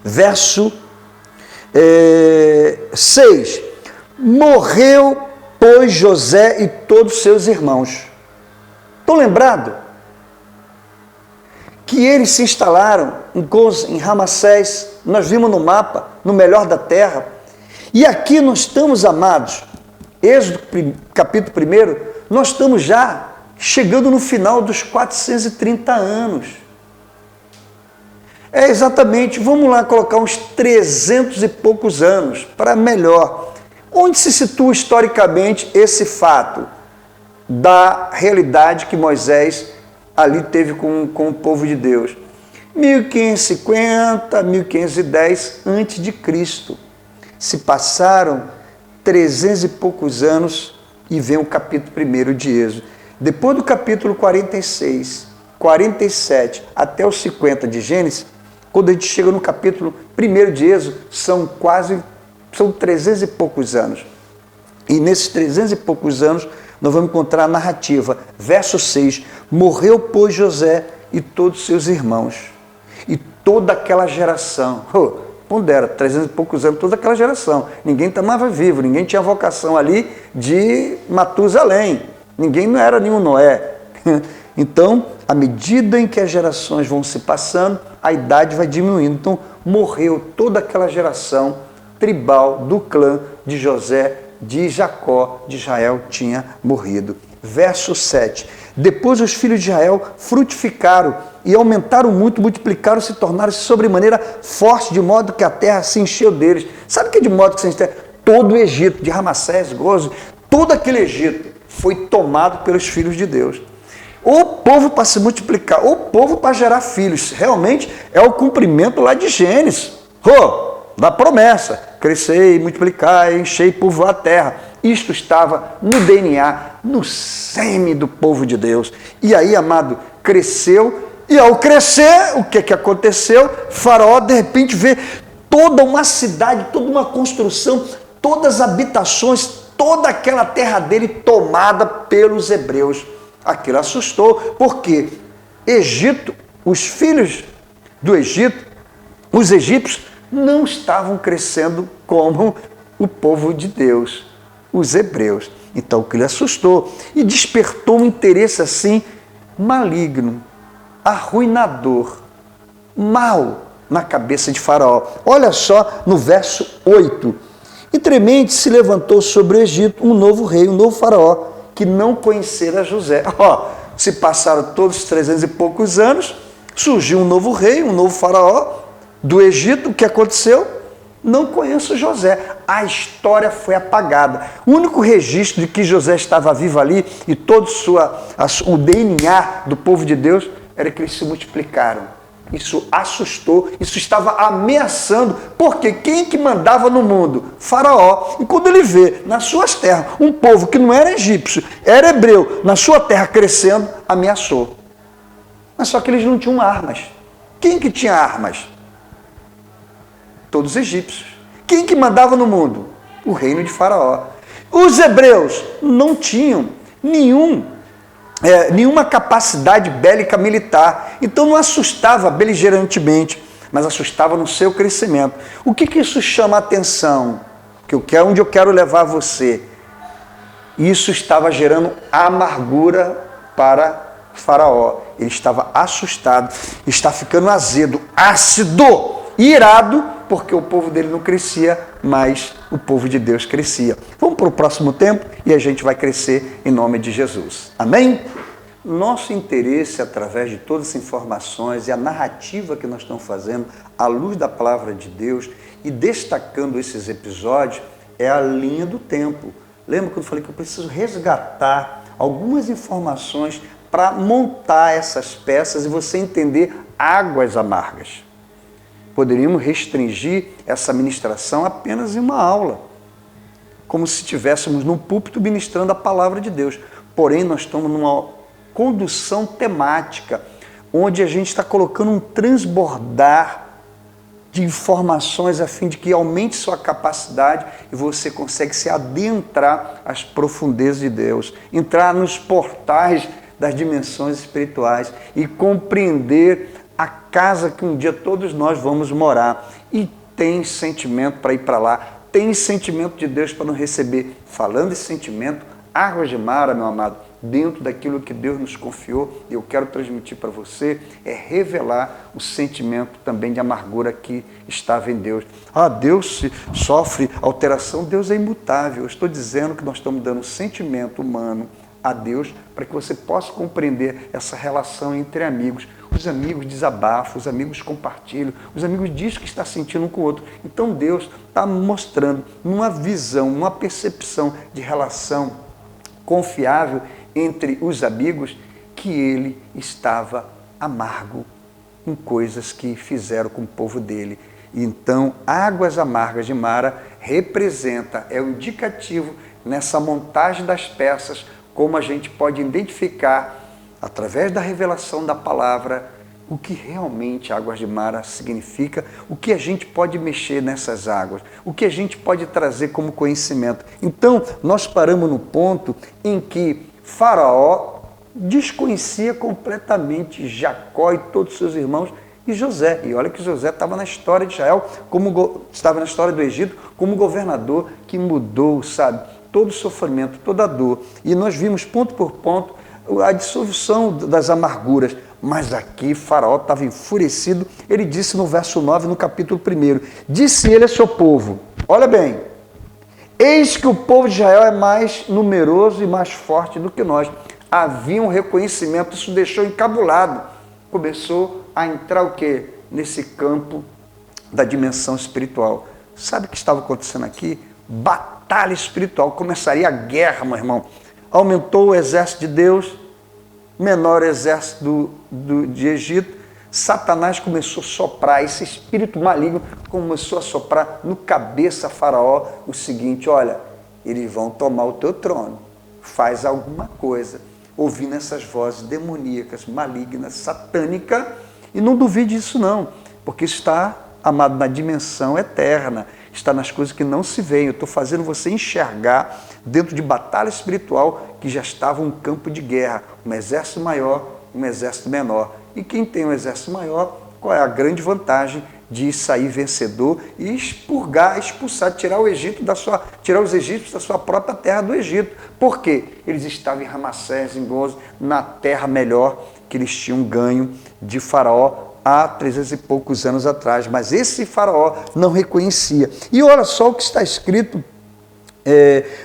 Speaker 1: verso 6, morreu pois José e todos seus irmãos. Estão lembrados? Que eles se instalaram em Ramassés, nós vimos no mapa, no melhor da terra. E aqui nós estamos, amados, Êxodo capítulo 1, nós estamos já chegando no final dos 430 anos. É exatamente, vamos lá colocar uns 300 e poucos anos, para melhor. Onde se situa historicamente esse fato da realidade que Moisés ali teve com o povo de Deus? 1550, 1510 antes de Cristo. Se passaram 300 e poucos anos e vem o capítulo 1 de Êxodo. Depois do capítulo 46, 47 até os 50 de Gênesis, quando a gente chega no capítulo 1 de Êxodo, são 300 e poucos anos. E nesses 300 e poucos anos, nós vamos encontrar a narrativa. Verso 6, morreu, pois, José e todos seus irmãos. E toda aquela geração, pondera, 300 e poucos anos, toda aquela geração. Ninguém estava vivo, ninguém tinha vocação ali de Matusalém. Ninguém não era nenhum Noé. Então, à medida em que as gerações vão se passando, a idade vai diminuindo. Então, morreu toda aquela geração tribal do clã de José, de Jacó, de Israel, tinha morrido. Verso 7. Depois os filhos de Israel frutificaram e aumentaram muito, multiplicaram, se tornaram-se sobremaneira fortes, de modo que a terra se encheu deles. Sabe que de modo que se encheu? Todo o Egito, de Ramassés, Gozo, todo aquele Egito foi tomado pelos filhos de Deus. O povo para se multiplicar, o povo para gerar filhos, realmente é o cumprimento lá de Gênesis, da promessa, crescei, multiplicai, enchei e povoar a terra. Isto estava no DNA, no sêmen do povo de Deus. E aí, amado, cresceu, e ao crescer, o que aconteceu? Faraó, de repente, vê toda uma cidade, toda uma construção, todas as habitações, toda aquela terra dele tomada pelos hebreus. Aquilo assustou, porque Egito, os filhos do Egito, os egípcios, não estavam crescendo como o povo de Deus, os hebreus. Então aquilo assustou e despertou um interesse assim maligno, arruinador, mal na cabeça de Faraó. Olha só no verso 8. Entremente se levantou sobre o Egito um novo rei, um novo Faraó, que não conhecera José. Se passaram todos os 300 e poucos anos, surgiu um novo rei, um novo Faraó do Egito. O que aconteceu? Não conheço José. A história foi apagada. O único registro de que José estava vivo ali e todo o DNA do povo de Deus era que eles se multiplicaram. Isso assustou, isso estava ameaçando, porque quem que mandava no mundo? Faraó. E quando ele vê nas suas terras um povo que não era egípcio, era hebreu, na sua terra crescendo, ameaçou. Mas só que eles não tinham armas. Quem que tinha armas? Todos os egípcios. Quem que mandava no mundo? O reino de Faraó. Os hebreus não tinham nenhuma capacidade bélica militar. Então não assustava beligerantemente, mas assustava no seu crescimento. O que isso chama a atenção? Onde eu quero levar você? Isso estava gerando amargura para Faraó. Ele estava assustado, está ficando azedo, ácido, irado, porque o povo dele não crescia, mas o povo de Deus crescia. Vamos para o próximo tempo e a gente vai crescer em nome de Jesus. Amém? Nosso interesse, através de todas as informações e a narrativa que nós estamos fazendo, à luz da palavra de Deus e destacando esses episódios, é a linha do tempo. Lembra quando eu falei que eu preciso resgatar algumas informações para montar essas peças e você entender águas amargas? Poderíamos restringir essa ministração apenas em uma aula, como se estivéssemos num púlpito ministrando a palavra de Deus. Porém, nós estamos numa condução temática, onde a gente está colocando um transbordar de informações a fim de que aumente sua capacidade e você consegue se adentrar às profundezas de Deus, entrar nos portais das dimensões espirituais e compreender a casa que um dia todos nós vamos morar. E tem sentimento para ir para lá, tem sentimento de Deus para nos receber. Falando de sentimento, águas de Mara, meu amado, dentro daquilo que Deus nos confiou, eu quero transmitir para você, é revelar o sentimento também de amargura que estava em Deus. Deus sofre alteração, Deus é imutável. Eu estou dizendo que nós estamos dando sentimento humano a Deus para que você possa compreender essa relação entre amigos. Os amigos desabafam, os amigos compartilham, os amigos dizem que está sentindo um com o outro. Então Deus está mostrando numa visão, numa percepção de relação confiável entre os amigos, que ele estava amargo em coisas que fizeram com o povo dele. Então, águas amargas de Mara é o indicativo nessa montagem das peças, como a gente pode identificar, através da revelação da palavra, o que realmente águas de Mara significa, o que a gente pode mexer nessas águas, o que a gente pode trazer como conhecimento. Então, nós paramos no ponto em que Faraó desconhecia completamente Jacó e todos os seus irmãos e José. E olha que José estava na história de Israel, estava na história do Egito, como governador que mudou, sabe, todo o sofrimento, toda a dor. E nós vimos ponto por ponto a dissolução das amarguras. Mas aqui Faraó estava enfurecido. Ele disse no verso 9, no capítulo 1, disse ele a seu povo, olha bem, eis que o povo de Israel é mais numeroso e mais forte do que nós. Havia um reconhecimento, isso deixou encabulado. Começou a entrar o quê? Nesse campo da dimensão espiritual. Sabe o que estava acontecendo aqui? Batalha espiritual, começaria a guerra, meu irmão. Aumentou o exército de Deus, menor exército de Egito. Satanás começou a soprar, esse espírito maligno começou a soprar no cabeça Faraó o seguinte, olha, eles vão tomar o teu trono, faz alguma coisa, ouvindo essas vozes demoníacas, malignas, satânicas, e não duvide disso não, porque está, amado, na dimensão eterna, está nas coisas que não se veem. Eu estou fazendo você enxergar dentro de batalha espiritual que já estava um campo de guerra, um exército maior, um exército menor. E quem tem um exército maior, qual é a grande vantagem de sair vencedor e expulsar, tirar os egípcios da sua própria terra do Egito? Por quê? Eles estavam em Ramassés, em Gozo, na terra melhor que eles tinham ganho de Faraó há 300 e poucos anos atrás, mas esse Faraó não reconhecia. E olha só o que está escrito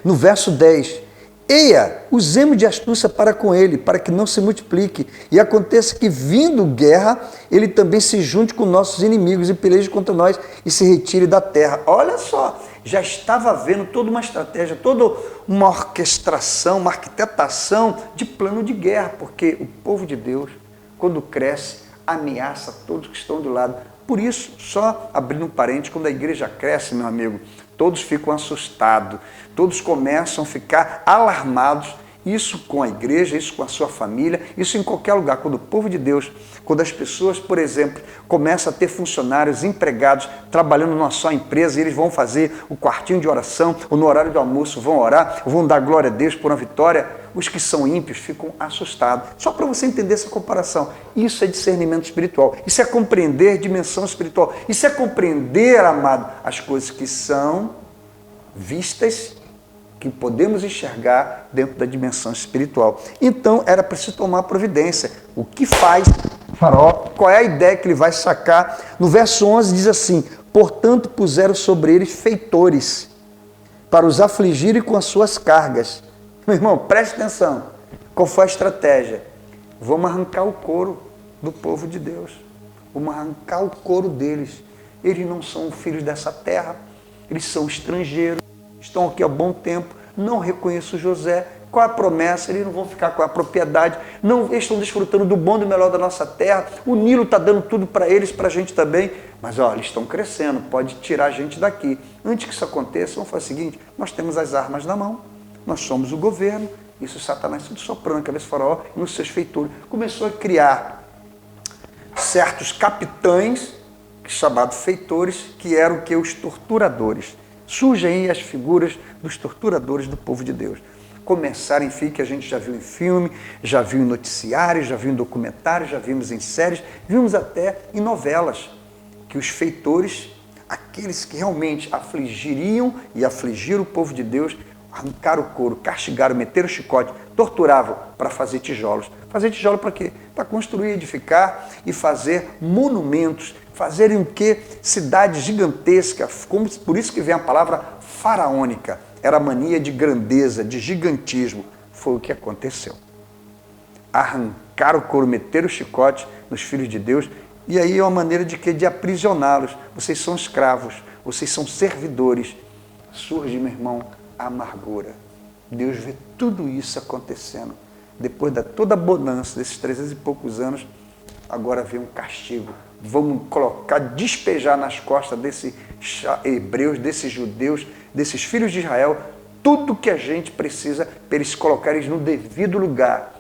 Speaker 1: no verso 10. Eia, usemos de astúcia para com ele, para que não se multiplique, e aconteça que, vindo guerra, ele também se junte com nossos inimigos e peleje contra nós e se retire da terra. Olha só, já estava havendo toda uma estratégia, toda uma orquestração, uma arquitetação de plano de guerra, porque o povo de Deus, quando cresce, ameaça todos que estão do lado. Por isso, só abrindo um parênteses, quando a igreja cresce, meu amigo, todos ficam assustados, todos começam a ficar alarmados, isso com a igreja, isso com a sua família, isso em qualquer lugar. Quando o povo de Deus, quando as pessoas, por exemplo, começam a ter funcionários, empregados, trabalhando numa só empresa, e eles vão fazer o quartinho de oração, ou no horário do almoço vão orar, ou vão dar glória a Deus por uma vitória, os que são ímpios ficam assustados. Só para você entender essa comparação. Isso é discernimento espiritual. Isso é compreender dimensão espiritual. Isso é compreender, amado, as coisas que são vistas, que podemos enxergar dentro da dimensão espiritual. Então, era preciso tomar providência. O que faz Faraó? Qual é a ideia que ele vai sacar? No verso 11 diz assim, portanto puseram sobre eles feitores, para os afligirem com as suas cargas. Meu irmão, preste atenção. Qual foi a estratégia? Vamos arrancar o couro do povo de Deus. Vamos arrancar o couro deles. Eles não são filhos dessa terra. Eles são estrangeiros. Estão aqui há bom tempo. Não reconheço José. Qual a promessa? Eles não vão ficar com a propriedade. Não, eles estão desfrutando do bom e do melhor da nossa terra. O Nilo está dando tudo para eles, para a gente também. Mas olha, eles estão crescendo. Pode tirar a gente daqui. Antes que isso aconteça, vamos fazer o seguinte. Nós temos as armas na mão. Nós somos o governo, isso Satanás tudo soprando na cabeça do Faraó e nos seus feitores. Começou a criar certos capitães, chamados feitores, que eram o que? Os torturadores. Surgem aí as figuras dos torturadores do povo de Deus. Começaram, enfim, que a gente já viu em filme, já viu em noticiários, já viu em documentários, já vimos em séries, vimos até em novelas, que os feitores, aqueles que realmente afligiriam e afligiram o povo de Deus, arrancaram o couro, castigaram, meteram o chicote, torturavam para fazer tijolos. Fazer tijolo para quê? Para construir, edificar e fazer monumentos, fazerem o quê? Cidades gigantescas, por isso que vem a palavra faraônica. Era a mania de grandeza, de gigantismo. Foi o que aconteceu. Arrancaram o couro, meteram o chicote nos filhos de Deus, e aí é uma maneira de quê? De aprisioná-los. Vocês são escravos, vocês são servidores. Surge, meu irmão, a amargura. Deus vê tudo isso acontecendo. Depois de toda a bonança desses 300 e poucos anos, agora vem um castigo. Vamos despejar nas costas desses hebreus, desses judeus, desses filhos de Israel, tudo que a gente precisa para eles colocarem no devido lugar.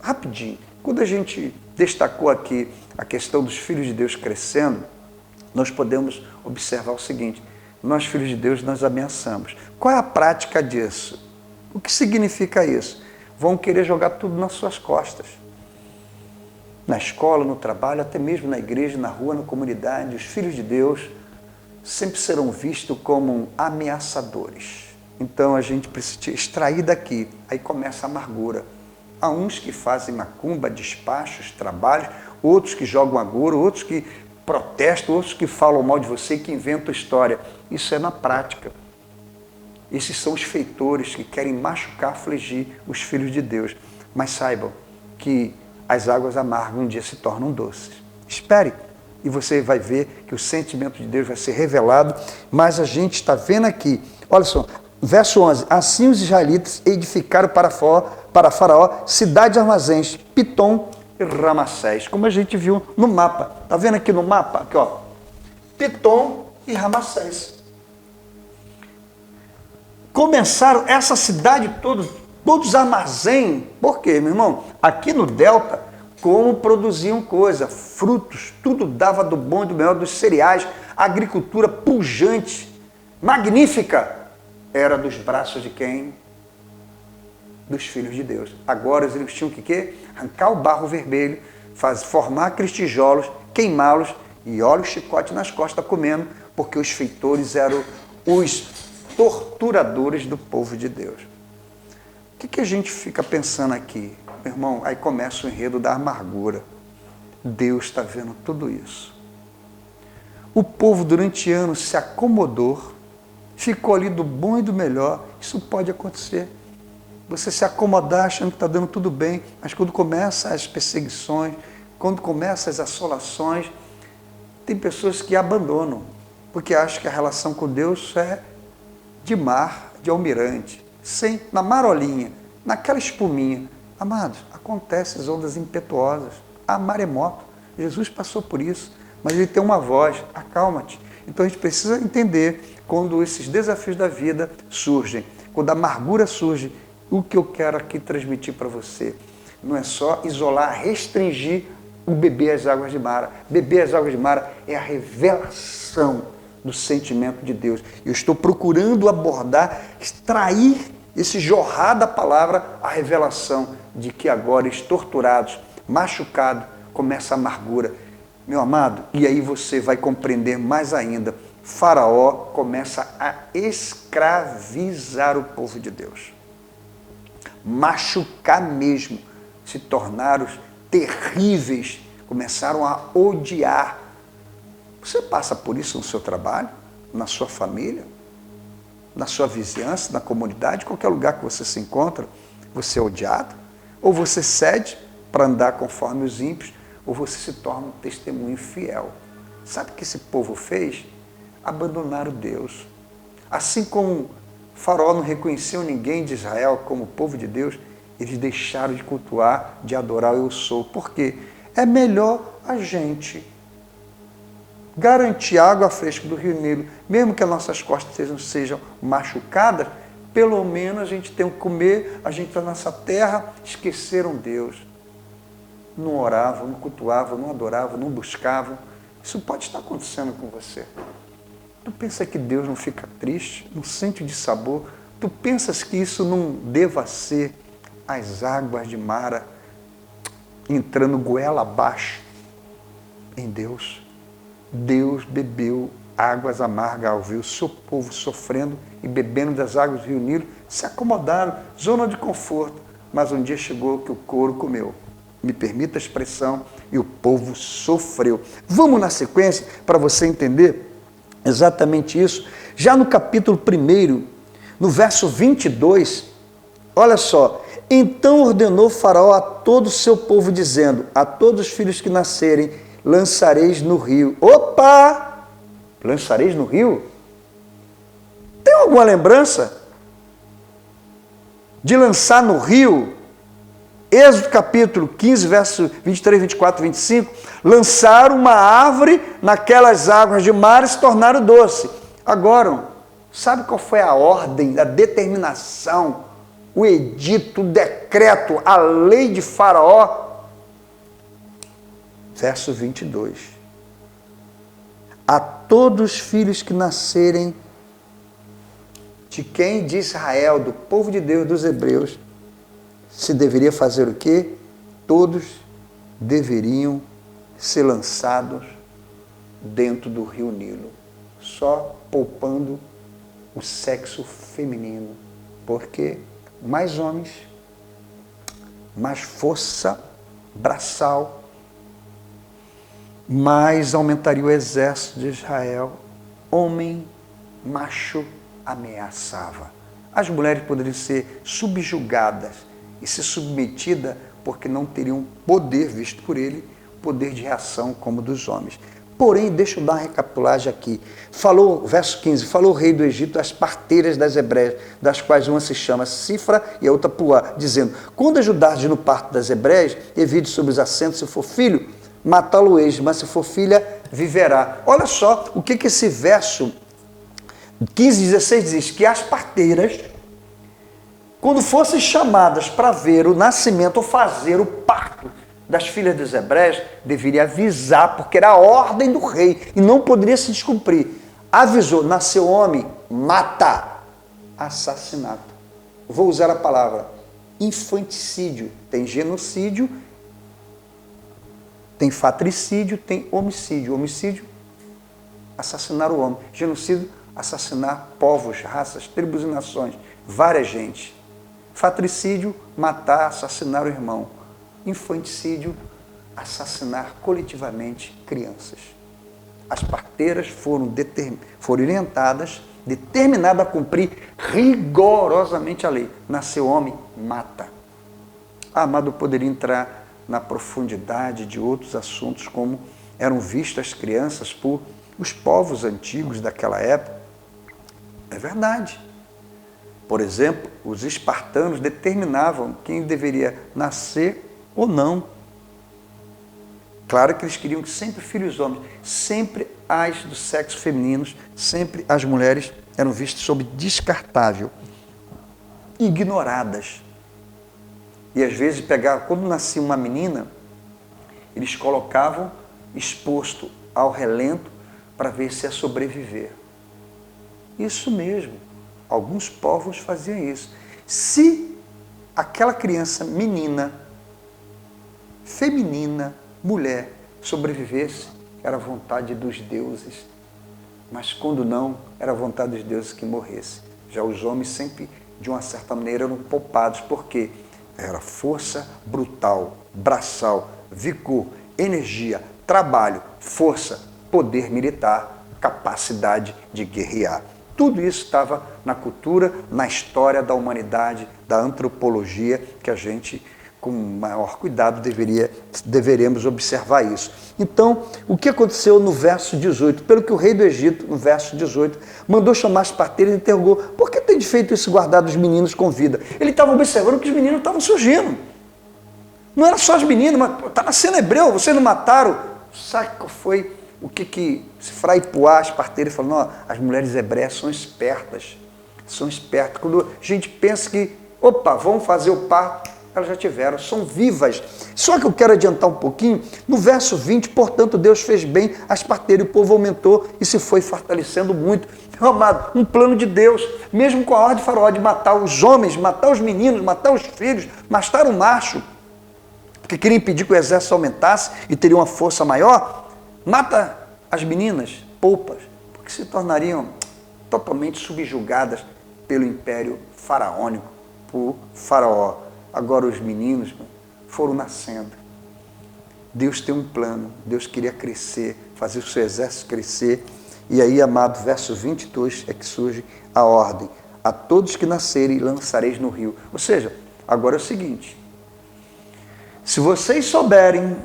Speaker 1: Rapidinho. Quando a gente destacou aqui a questão dos filhos de Deus crescendo, nós podemos observar o seguinte: nós, filhos de Deus, nós ameaçamos. Qual é a prática disso? O que significa isso? Vão querer jogar tudo nas suas costas. Na escola, no trabalho, até mesmo na igreja, na rua, na comunidade, os filhos de Deus sempre serão vistos como ameaçadores. Então a gente precisa extrair daqui, aí começa a amargura. Há uns que fazem macumba, despachos, trabalhos, outros que jogam agouro, outros que protestam, outros que falam mal de você, que inventam história. Isso é na prática. Esses são os feitores que querem machucar, afligir os filhos de Deus. Mas saibam que as águas amargas um dia se tornam doces. Espere, e você vai ver que o sentimento de Deus vai ser revelado. Mas a gente está vendo aqui, olha só, verso 11. Assim os israelitas edificaram para Faraó cidades armazéns, Pitom e Ramassés, como a gente viu no mapa. Está vendo aqui no mapa? Aqui, ó, Pitom e Ramassés. Começaram essa cidade todos armazém. Por quê, meu irmão? Aqui no Delta, como produziam coisa, frutos, tudo dava do bom e do melhor, dos cereais, agricultura pujante, magnífica, era dos braços de quem? Dos filhos de Deus. Agora eles tinham que quê? Arrancar o barro vermelho, formar aqueles tijolos, queimá-los e olha o chicote nas costas comendo, porque os feitores eram os torturadores do povo de Deus. O que a gente fica pensando aqui? Meu irmão, aí começa o enredo da amargura. Deus está vendo tudo isso. O povo durante anos se acomodou, ficou ali do bom e do melhor. Isso pode acontecer. Você se acomodar achando que está dando tudo bem, mas quando começam as perseguições, quando começam as assolações, tem pessoas que abandonam, porque acham que a relação com Deus é de mar, de almirante, na marolinha, naquela espuminha. Amados, acontecem as ondas impetuosas, há maremoto. Jesus passou por isso, mas ele tem uma voz: acalma-te. Então a gente precisa entender quando esses desafios da vida surgem, quando a amargura surge. O que eu quero aqui transmitir para você não é só isolar, restringir o beber as águas de Mara. Beber as águas de Mara é a revelação do sentimento de Deus. Eu estou procurando abordar, extrair esse jorrar da palavra, a revelação de que agora, torturados, machucados, começa a amargura. Meu amado, e aí você vai compreender mais ainda. Faraó começa a escravizar o povo de Deus. Machucar mesmo, se tornaram terríveis, começaram a odiar. Você passa por isso no seu trabalho, na sua família, na sua vizinhança, na comunidade, qualquer lugar que você se encontra, você é odiado, ou você cede para andar conforme os ímpios, ou você se torna um testemunho fiel. Sabe o que esse povo fez? Abandonaram Deus. Assim como Faraó não reconheceu ninguém de Israel como povo de Deus, eles deixaram de cultuar, de adorar o Eu Sou. Por quê? É melhor a gente garantir água fresca do Rio Nilo, mesmo que as nossas costas sejam machucadas, pelo menos a gente tem o que comer, a gente está nessa terra. Esqueceram Deus. Não oravam, não cultuavam, não adoravam, não buscavam. Isso pode estar acontecendo com você. Tu pensa que Deus não fica triste, não sente de sabor? Tu pensas que isso não deva ser as águas de Mara entrando goela abaixo em Deus? Deus bebeu águas amargas ao ver o seu povo sofrendo e bebendo das águas do Rio Nilo, se acomodaram, zona de conforto, mas um dia chegou que o couro comeu. Me permita a expressão, e o povo sofreu. Vamos na sequência para você entender exatamente isso. Já no capítulo 1, no verso 22, olha só. Então ordenou Faraó a todo o seu povo, dizendo: a todos os filhos que nascerem, lançareis no rio. Opa! Lançareis no rio? Tem alguma lembrança de lançar no rio? Êxodo capítulo 15, verso 23, 24, 25, lançaram uma árvore naquelas águas de mar e se tornaram doce. Agora, sabe qual foi a ordem, a determinação, o edito, o decreto, a lei de Faraó? Verso 22. A todos os filhos que nascerem de quem? De Israel, do povo de Deus, dos hebreus, se deveria fazer o quê? Todos deveriam ser lançados dentro do rio Nilo, só poupando o sexo feminino, porque mais homens, mais força braçal, mais aumentaria o exército de Israel. Homem macho ameaçava. As mulheres poderiam ser subjugadas e ser submetidas porque não teriam poder, visto por ele, poder de reação como dos homens. Porém, deixa eu dar uma recapitulagem aqui. Falou, verso 15, falou o rei do Egito as parteiras das hebreias, das quais uma se chama Cifra e a outra Puá, dizendo, quando ajudardes no parto das hebreias, evite sobre os assentos, se for filho, matá-lo-eis, mas se for filha, viverá. Olha só o que esse verso 15 e 16 diz, que as parteiras, quando fossem chamadas para ver o nascimento ou fazer o parto das filhas dos hebreus, deveria avisar, porque era a ordem do rei e não poderia se descumprir. Avisou, nasceu homem, mata, assassinato. Vou usar a palavra infanticídio. Tem genocídio, tem fratricídio, tem homicídio. Homicídio, assassinar o homem. Genocídio, assassinar povos, raças, tribos e nações, várias gente. Fratricídio, matar, assassinar o irmão. Infanticídio, assassinar coletivamente crianças. As parteiras foram orientadas, determinadas a cumprir rigorosamente a lei. Nasceu homem, mata. Amado, eu poderia entrar na profundidade de outros assuntos, como eram vistas as crianças por os povos antigos daquela época. É verdade. Por exemplo, os espartanos determinavam quem deveria nascer ou não. Claro que eles queriam que sempre filhos homens, sempre as do sexo feminino, sempre as mulheres eram vistas sob descartável, ignoradas. E às vezes pegavam, quando nascia uma menina, eles colocavam exposto ao relento para ver se ia sobreviver. Isso mesmo, alguns povos faziam isso. Se aquela criança menina, feminina, mulher, sobrevivesse, era vontade dos deuses. Mas quando não, era vontade dos deuses que morresse. Já os homens sempre, de uma certa maneira, eram poupados, porque era força brutal, braçal, vigor, energia, trabalho, força, poder militar, capacidade de guerrear. Tudo isso estava na cultura, na história da humanidade, da antropologia, que a gente, com maior cuidado, deveremos observar isso. Então, o que aconteceu no verso 18? Pelo que o rei do Egito, no verso 18, mandou chamar as parteiras e interrogou, por que tem feito isso, guardado os meninos com vida? Ele estava observando que os meninos estavam surgindo. Não era só os meninos, mas está nascendo hebreu, vocês não mataram? Sabe qual foi o que Cifra e Puá, as parteiras, falaram, não, as mulheres hebreias são espertas. Quando a gente pensa que, opa, vamos fazer o parto, elas já tiveram, são vivas. Só que eu quero adiantar um pouquinho, no verso 20, portanto, Deus fez bem às parteiras, e o povo aumentou e se foi fortalecendo muito. Meu amado, um plano de Deus, mesmo com a ordem de Faraó de matar os homens, matar os meninos, matar os filhos, matar o macho, porque queria impedir que o exército aumentasse e teria uma força maior, mata as meninas, poupas, porque se tornariam totalmente subjugadas pelo império faraônico, por Faraó. Agora os meninos foram nascendo. Deus tem um plano, Deus queria crescer, fazer o seu exército crescer. E aí, amado, verso 22 é que surge a ordem. A todos que nascerem lançareis no rio. Ou seja, agora é o seguinte, se vocês souberem,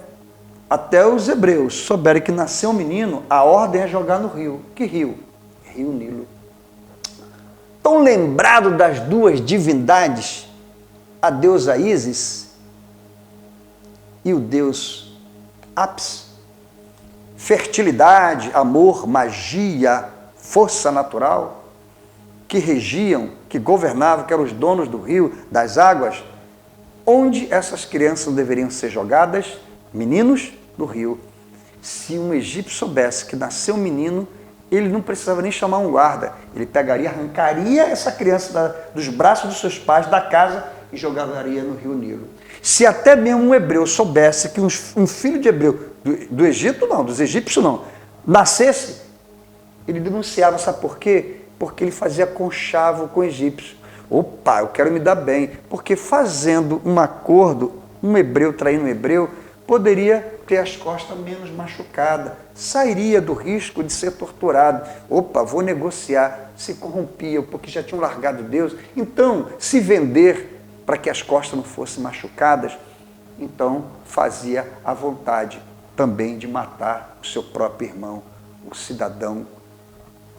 Speaker 1: até os hebreus souberem que nasceu um menino, a ordem é jogar no rio. Que rio? Rio Nilo. Estão lembrados das duas divindades, a deusa Ísis e o deus Apis? Fertilidade, amor, magia, força natural, que regiam, que governavam, que eram os donos do rio, das águas. Onde essas crianças deveriam ser jogadas? Meninos, no rio. Se um egípcio soubesse que nasceu um menino, ele não precisava nem chamar um guarda. Ele pegaria, arrancaria essa criança dos braços dos seus pais, da casa, e jogaria no rio Nilo. Se até mesmo um hebreu soubesse que um filho de hebreu, do Egito não, dos egípcios não, nascesse, ele denunciava, sabe por quê? Porque ele fazia conchavo com egípcios. Opa, eu quero me dar bem. Porque fazendo um acordo, um hebreu traindo um hebreu, poderia ter as costas menos machucadas, sairia do risco de ser torturado. Opa, vou negociar. Se corrompia, porque já tinham largado Deus. Então, se vender para que as costas não fossem machucadas, então fazia a vontade também de matar o seu próprio irmão, o cidadão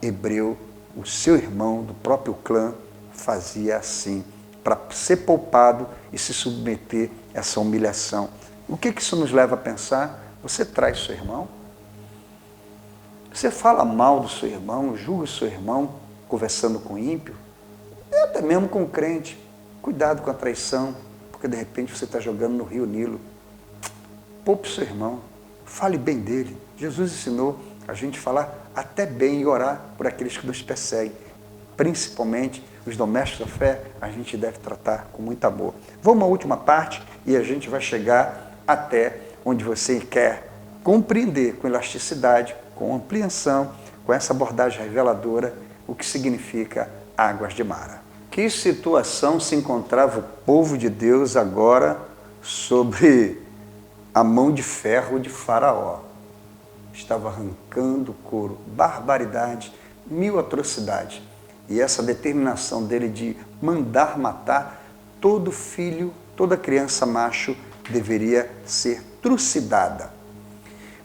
Speaker 1: hebreu, o seu irmão do próprio clã, fazia assim, para ser poupado e se submeter a essa humilhação. O que isso nos leva a pensar? Você traz seu irmão? Você fala mal do seu irmão, julga o seu irmão, conversando com ímpio? Até mesmo com crente. Cuidado com a traição, porque de repente você está jogando no rio Nilo. Poupe seu irmão, fale bem dele. Jesus ensinou a gente falar até bem e orar por aqueles que nos perseguem. Principalmente os domésticos da fé, a gente deve tratar com muito amor. Vamos à última parte e a gente vai chegar até onde você quer compreender com elasticidade, com ampliação, com essa abordagem reveladora, o que significa águas de Mara. Que situação se encontrava o povo de Deus agora sobre a mão de ferro de Faraó? Estava arrancando o couro, barbaridade, 1000 atrocidades. E essa determinação dele de mandar matar todo filho, toda criança macho deveria ser trucidada.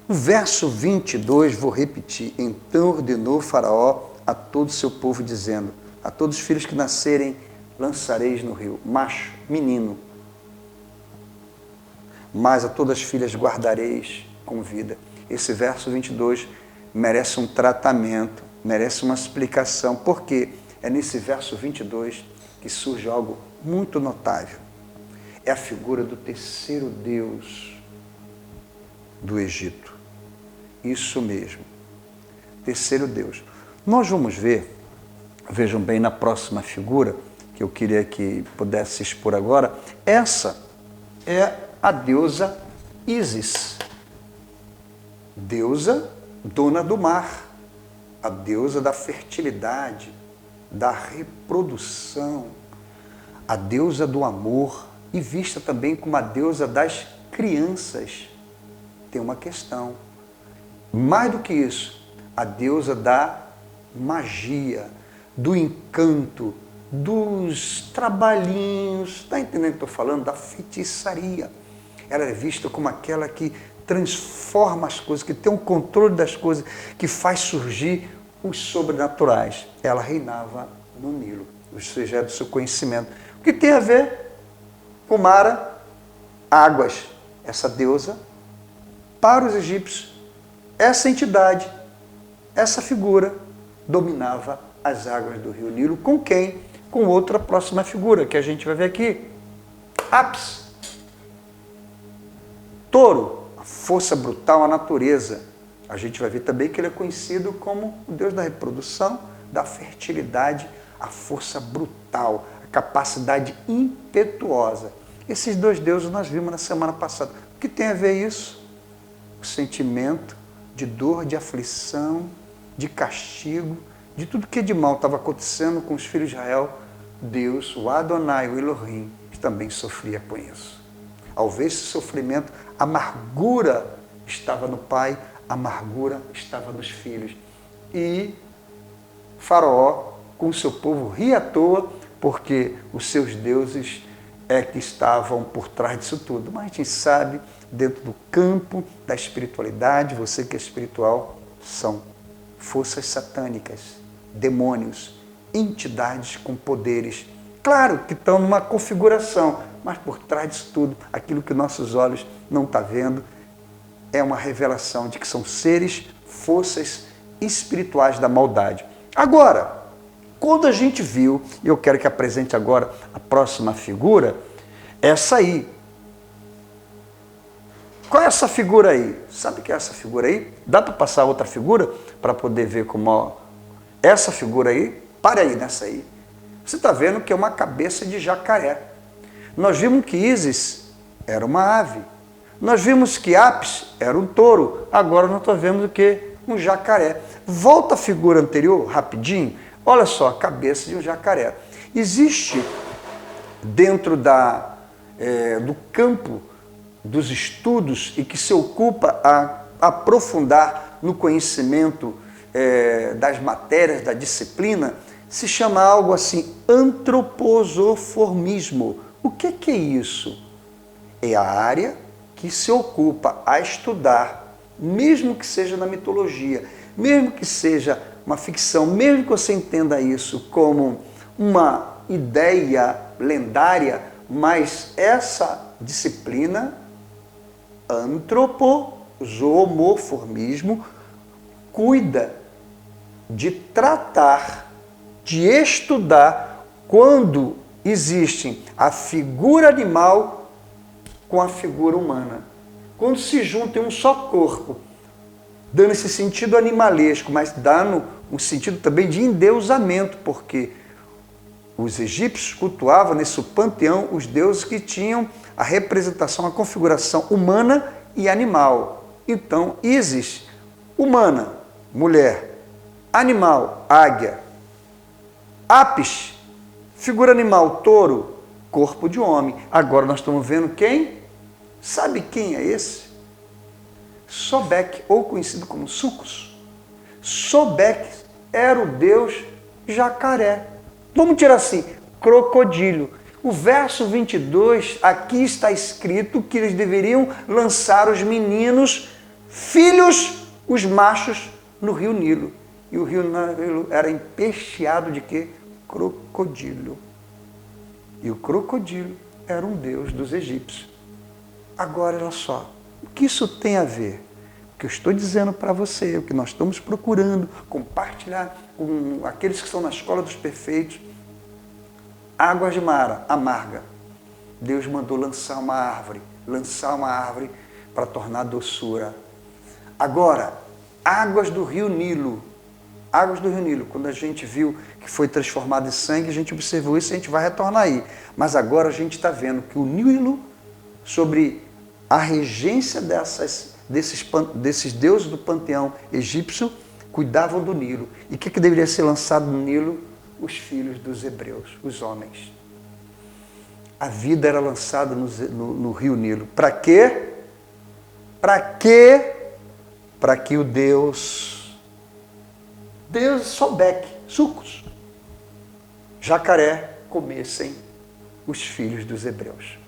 Speaker 1: O verso 22, vou repetir. Então ordenou Faraó a todo o seu povo, dizendo: a todos os filhos que nascerem lançareis no rio, macho, menino. Mas a todas as filhas guardareis com vida. Esse verso 22 merece um tratamento, merece uma explicação, porque é nesse verso 22 que surge algo muito notável. É a figura do terceiro Deus do Egito. Isso mesmo, terceiro Deus. Nós vamos ver, vejam bem, na próxima figura, que eu queria que pudesse expor agora, essa é a deusa Ísis, deusa dona do mar, a deusa da fertilidade, da reprodução, a deusa do amor, e vista também como a deusa das crianças. Tem uma questão. Mais do que isso, a deusa da magia, do encanto, dos trabalhinhos, está entendendo o que estou falando? Da feitiçaria. Ela é vista como aquela que transforma as coisas, que tem um controle das coisas, que faz surgir os sobrenaturais. Ela reinava no Nilo, ou seja, do seu conhecimento. O que tem a ver com Mara? Águas. Essa deusa, para os egípcios, essa entidade, essa figura, dominava as águas do rio Nilo. Com quem? Com outra próxima figura, que a gente vai ver aqui. Apis. Touro, a força brutal, a natureza. A gente vai ver também que ele é conhecido como o deus da reprodução, da fertilidade, a força brutal, a capacidade impetuosa. Esses dois deuses nós vimos na semana passada. O que tem a ver isso? O sentimento de dor, de aflição, de castigo, de tudo que de mal estava acontecendo com os filhos de Israel. Deus, o Adonai, o Elohim, também sofria com isso. Ao ver esse sofrimento, a amargura estava no pai, a amargura estava nos filhos. E Faraó, com o seu povo, ria à toa, porque os seus deuses é que estavam por trás disso tudo. Mas a gente sabe, dentro do campo da espiritualidade, você que é espiritual, são forças satânicas, demônios, entidades com poderes. Claro que estão numa configuração, mas por trás disso tudo, aquilo que nossos olhos não estão vendo, é uma revelação de que são seres, forças espirituais da maldade. Agora, quando a gente viu, e eu quero que apresente agora a próxima figura, essa aí, qual é essa figura aí? Sabe o que é essa figura aí? Dá para passar outra figura para poder ver como... Ó, essa figura aí, pare aí nessa aí. Você está vendo que é uma cabeça de jacaré. Nós vimos que Ísis era uma ave. Nós vimos que Apis era um touro. Agora nós estamos vendo o quê? Um jacaré. Volta à figura anterior, rapidinho. Olha só, a cabeça de um jacaré. Existe dentro do campo dos estudos e que se ocupa a aprofundar no conhecimento das matérias, da disciplina, se chama algo assim, antroposoformismo. O que é isso? É a área que se ocupa a estudar, mesmo que seja na mitologia, mesmo que seja uma ficção, mesmo que você entenda isso como uma ideia lendária, mas essa disciplina, antropozoomorfismo, cuida de tratar, de estudar quando existem a figura animal com a figura humana. Quando se junta em um só corpo, dando esse sentido animalesco, mas dando um sentido também de endeusamento, porque os egípcios cultuavam nesse panteão os deuses que tinham a representação, a configuração humana e animal. Então, Ísis, humana, mulher, animal, águia, Apis, figura animal, touro, corpo de homem. Agora nós estamos vendo quem? Sabe quem é esse? Sobek, ou conhecido como Sucos. Sobek era o deus jacaré. Vamos tirar assim, crocodilo. O verso 22, aqui está escrito que eles deveriam lançar os meninos, filhos, os machos, no rio Nilo. E o rio Nilo era empesteado de quê? Crocodilo. E o crocodilo era um deus dos egípcios. Agora, olha só, o que isso tem a ver? O que eu estou dizendo para você, o que nós estamos procurando compartilhar com aqueles que estão na escola dos perfeitos, águas de Mara, amarga. Deus mandou lançar uma árvore para tornar doçura. Agora, águas do rio Nilo, quando a gente viu que foi transformado em sangue, a gente observou isso e a gente vai retornar aí. Mas agora a gente está vendo que o Nilo, sobre a regência desses deuses do panteão egípcio, cuidavam do Nilo. E o que deveria ser lançado no Nilo? Os filhos dos hebreus, os homens. A vida era lançada no rio Nilo. Para quê? Para quê? Para que o Deus Sobek, Sucos, jacaré, comessem os filhos dos hebreus.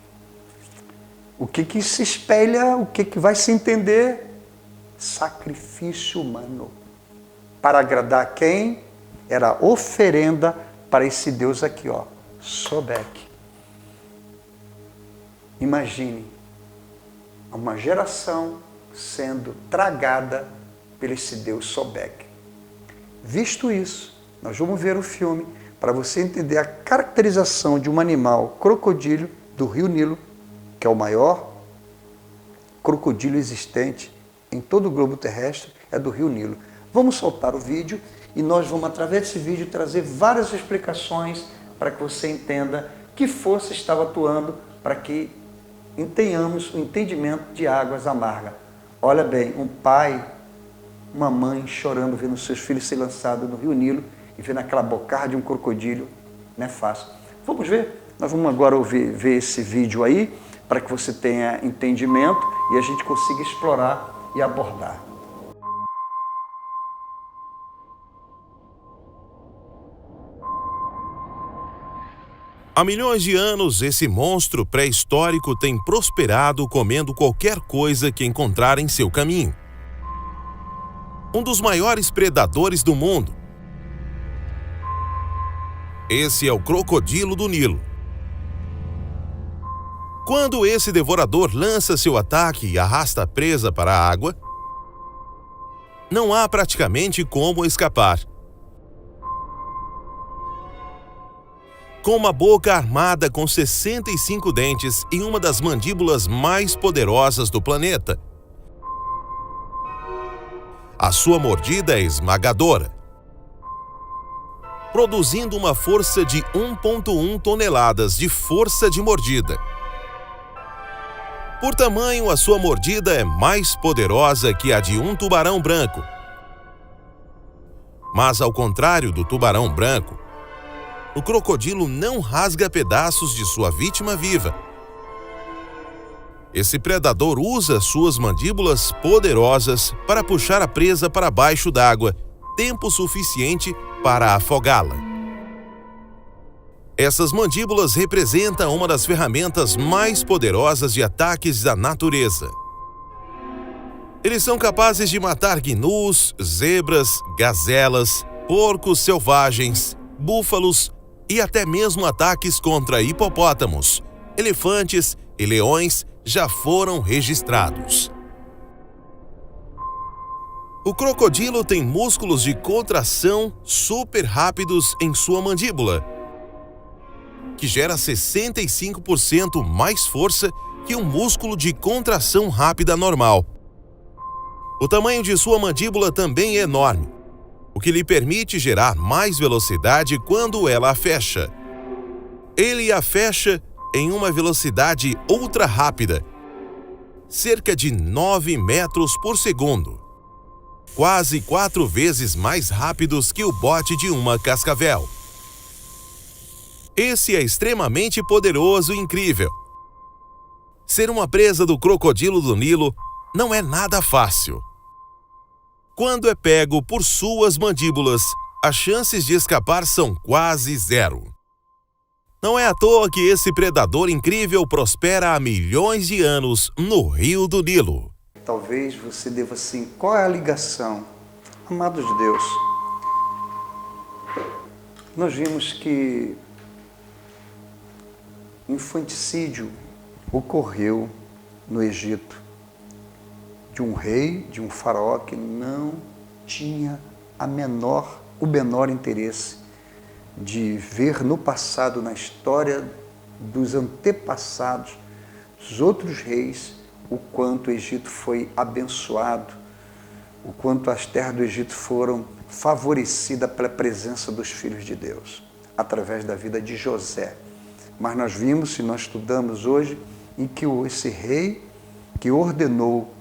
Speaker 1: O que se espelha, o que vai se entender? Sacrifício humano. Para agradar quem? Era oferenda para esse Deus aqui, ó, Sobek. Imagine uma geração sendo tragada por esse Deus Sobek. Visto isso, nós vamos ver o filme para você entender a caracterização de um animal crocodilo do rio Nilo, que é o maior crocodilo existente em todo o globo terrestre, é do rio Nilo. Vamos soltar o vídeo e nós vamos, através desse vídeo, trazer várias explicações para que você entenda que força estava atuando para que tenhamos o entendimento de águas amargas. Olha bem, um pai, uma mãe chorando, vendo seus filhos ser lançados no rio Nilo e vendo aquela bocarra de um crocodilo, não é fácil. Vamos ver? Nós vamos agora ver esse vídeo aí, para que você tenha entendimento e a gente consiga explorar e abordar.
Speaker 2: Há milhões de anos, esse monstro pré-histórico tem prosperado comendo qualquer coisa que encontrar em seu caminho. Um dos maiores predadores do mundo. Esse é o crocodilo do Nilo. Quando esse devorador lança seu ataque e arrasta a presa para a água, não há praticamente como escapar. Com uma boca armada com 65 dentes e uma das mandíbulas mais poderosas do planeta. A sua mordida é esmagadora, produzindo uma força de 1,1 toneladas de força de mordida. Por tamanho, a sua mordida é mais poderosa que a de um tubarão branco. Mas, ao contrário do tubarão branco, o crocodilo não rasga pedaços de sua vítima viva. Esse predador usa suas mandíbulas poderosas para puxar a presa para baixo d'água, tempo suficiente para afogá-la. Essas mandíbulas representam uma das ferramentas mais poderosas de ataques da natureza. Eles são capazes de matar gnus, zebras, gazelas, porcos selvagens, búfalos e até mesmo ataques contra hipopótamos, elefantes e leões já foram registrados. O crocodilo tem músculos de contração super rápidos em sua mandíbula, que gera 65% mais força que um músculo de contração rápida normal. O tamanho de sua mandíbula também é enorme, o que lhe permite gerar mais velocidade quando ela a fecha. Ele a fecha em uma velocidade ultra rápida, cerca de 9 metros por segundo, quase 4 vezes mais rápidos que o bote de uma cascavel. Esse é extremamente poderoso e incrível. Ser uma presa do crocodilo do Nilo não é nada fácil. Quando é pego por suas mandíbulas, as chances de escapar são quase zero. Não é à toa que esse predador incrível prospera há milhões de anos no Rio do Nilo.
Speaker 1: Talvez você deva assim, qual é a ligação? Amados de Deus, nós vimos que infanticídio ocorreu no Egito de um rei, de um faraó que não tinha o menor interesse de ver no passado, na história dos antepassados, dos outros reis, o quanto o Egito foi abençoado, o quanto as terras do Egito foram favorecidas pela presença dos filhos de Deus, através da vida de José. Mas nós vimos, e nós estudamos hoje, em que esse rei que ordenou,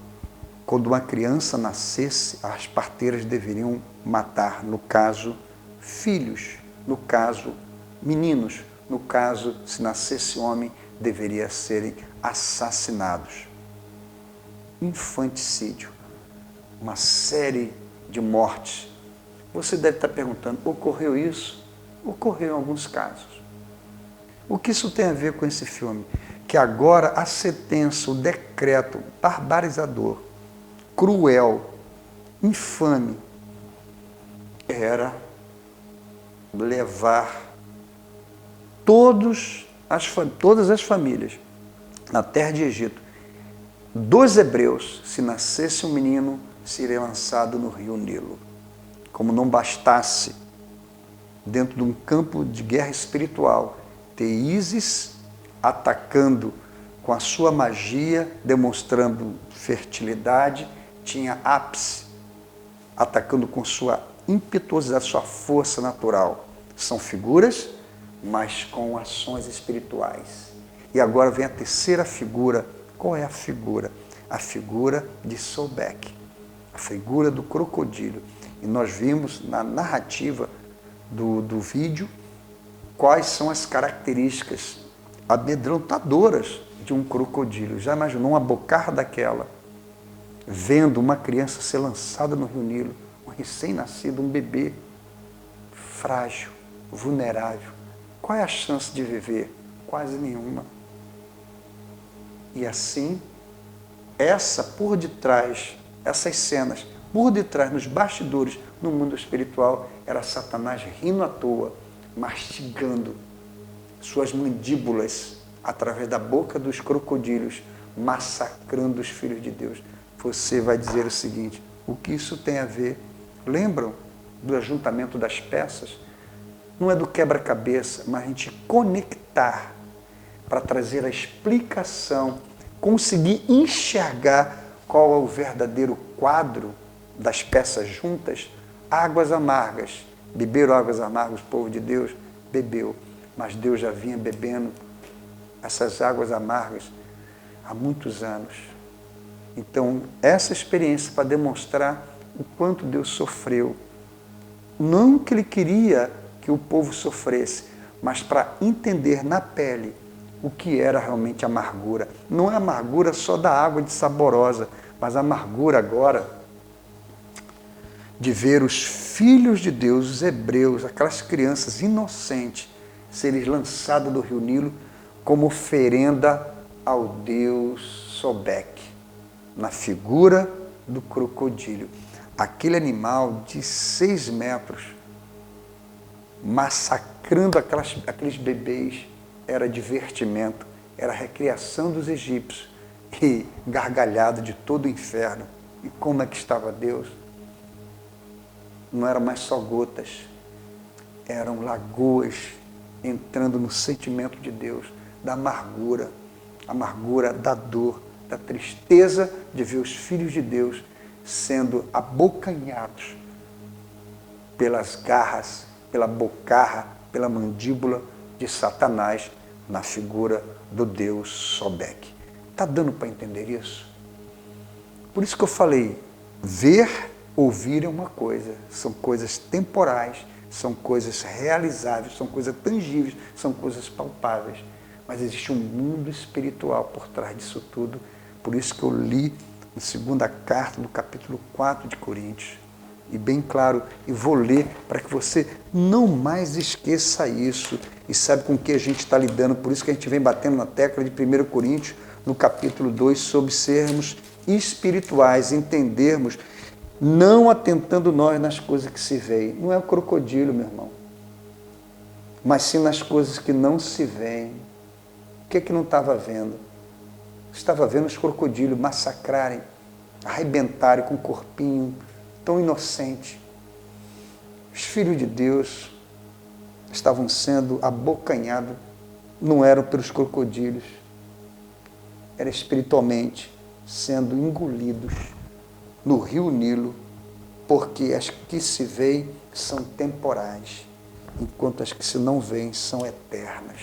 Speaker 1: quando uma criança nascesse, as parteiras deveriam matar, no caso, filhos, no caso, meninos, no caso, se nascesse homem, deveria serem assassinados. Infanticídio, uma série de mortes. Você deve estar perguntando, ocorreu isso? Ocorreu em alguns casos. O que isso tem a ver com esse filme? Que agora a sentença, o decreto barbarizador, cruel, infame, era levar todas as famílias na terra de Egito, dos hebreus, se nascesse um menino, seria lançado no rio Nilo. Como não bastasse, dentro de um campo de guerra espiritual, ter Ísis atacando com a sua magia, demonstrando fertilidade, tinha Ápice atacando com sua impetuosidade, sua força natural. São figuras, mas com ações espirituais. E agora vem a terceira figura. Qual é a figura? A figura de Sobek, a figura do crocodilo. E nós vimos na narrativa do vídeo quais são as características amedrontadoras de um crocodilo. Já imaginou uma bocarra daquela, vendo uma criança ser lançada no Rio Nilo, um recém-nascido, um bebê frágil, vulnerável. Qual é a chance de viver? Quase nenhuma. E assim, por detrás, essas cenas, por detrás, nos bastidores, no mundo espiritual, era Satanás rindo à toa, mastigando suas mandíbulas através da boca dos crocodilos, massacrando os filhos de Deus. Você vai dizer o seguinte, o que isso tem a ver? Lembram do ajuntamento das peças? não é do quebra-cabeça, mas a gente conectar para trazer a explicação, conseguir enxergar qual é o verdadeiro quadro das peças juntas. Águas amargas. Beberam águas amargas, o povo de Deus bebeu, mas Deus já vinha bebendo essas águas amargas há muitos anos. Então, essa experiência para demonstrar o quanto Deus sofreu. Não que Ele queria que o povo sofresse, mas para entender na pele o que era realmente amargura. Não é amargura só da água de saborosa, mas a amargura agora de ver os filhos de Deus, os hebreus, aquelas crianças inocentes, serem lançados do rio Nilo como oferenda ao Deus Sobek, na figura do crocodilo. Aquele animal de 6 metros, massacrando aqueles bebês, era divertimento, era recriação dos egípcios e gargalhada de todo o inferno. E como é que estava Deus? Não eram mais só gotas, eram lagoas entrando no sentimento de Deus, da amargura da dor, da tristeza de ver os filhos de Deus sendo abocanhados pelas garras, pela bocarra, pela mandíbula de Satanás na figura do Deus Sobek. Está dando para entender isso? Por isso que eu falei, ver, ouvir é uma coisa, são coisas temporais, são coisas realizáveis, são coisas tangíveis, são coisas palpáveis. Mas existe um mundo espiritual por trás disso tudo. Por isso que eu li na segunda carta do capítulo 4 de Coríntios, e bem claro, e vou ler para que você não mais esqueça isso, e sabe com que a gente está lidando. Por isso que a gente vem batendo na tecla de 1 Coríntios, no capítulo 2, sobre sermos espirituais, entendermos, não atentando nós nas coisas que se veem. Não é o crocodilo, meu irmão, mas sim nas coisas que não se veem. O que é que não estava vendo? Estava vendo os crocodilos massacrarem, arrebentarem com o corpinho tão inocente. Os filhos de Deus estavam sendo abocanhados, não eram pelos crocodilos, era espiritualmente sendo engolidos no rio Nilo, porque as que se veem são temporais, enquanto as que se não veem são eternas.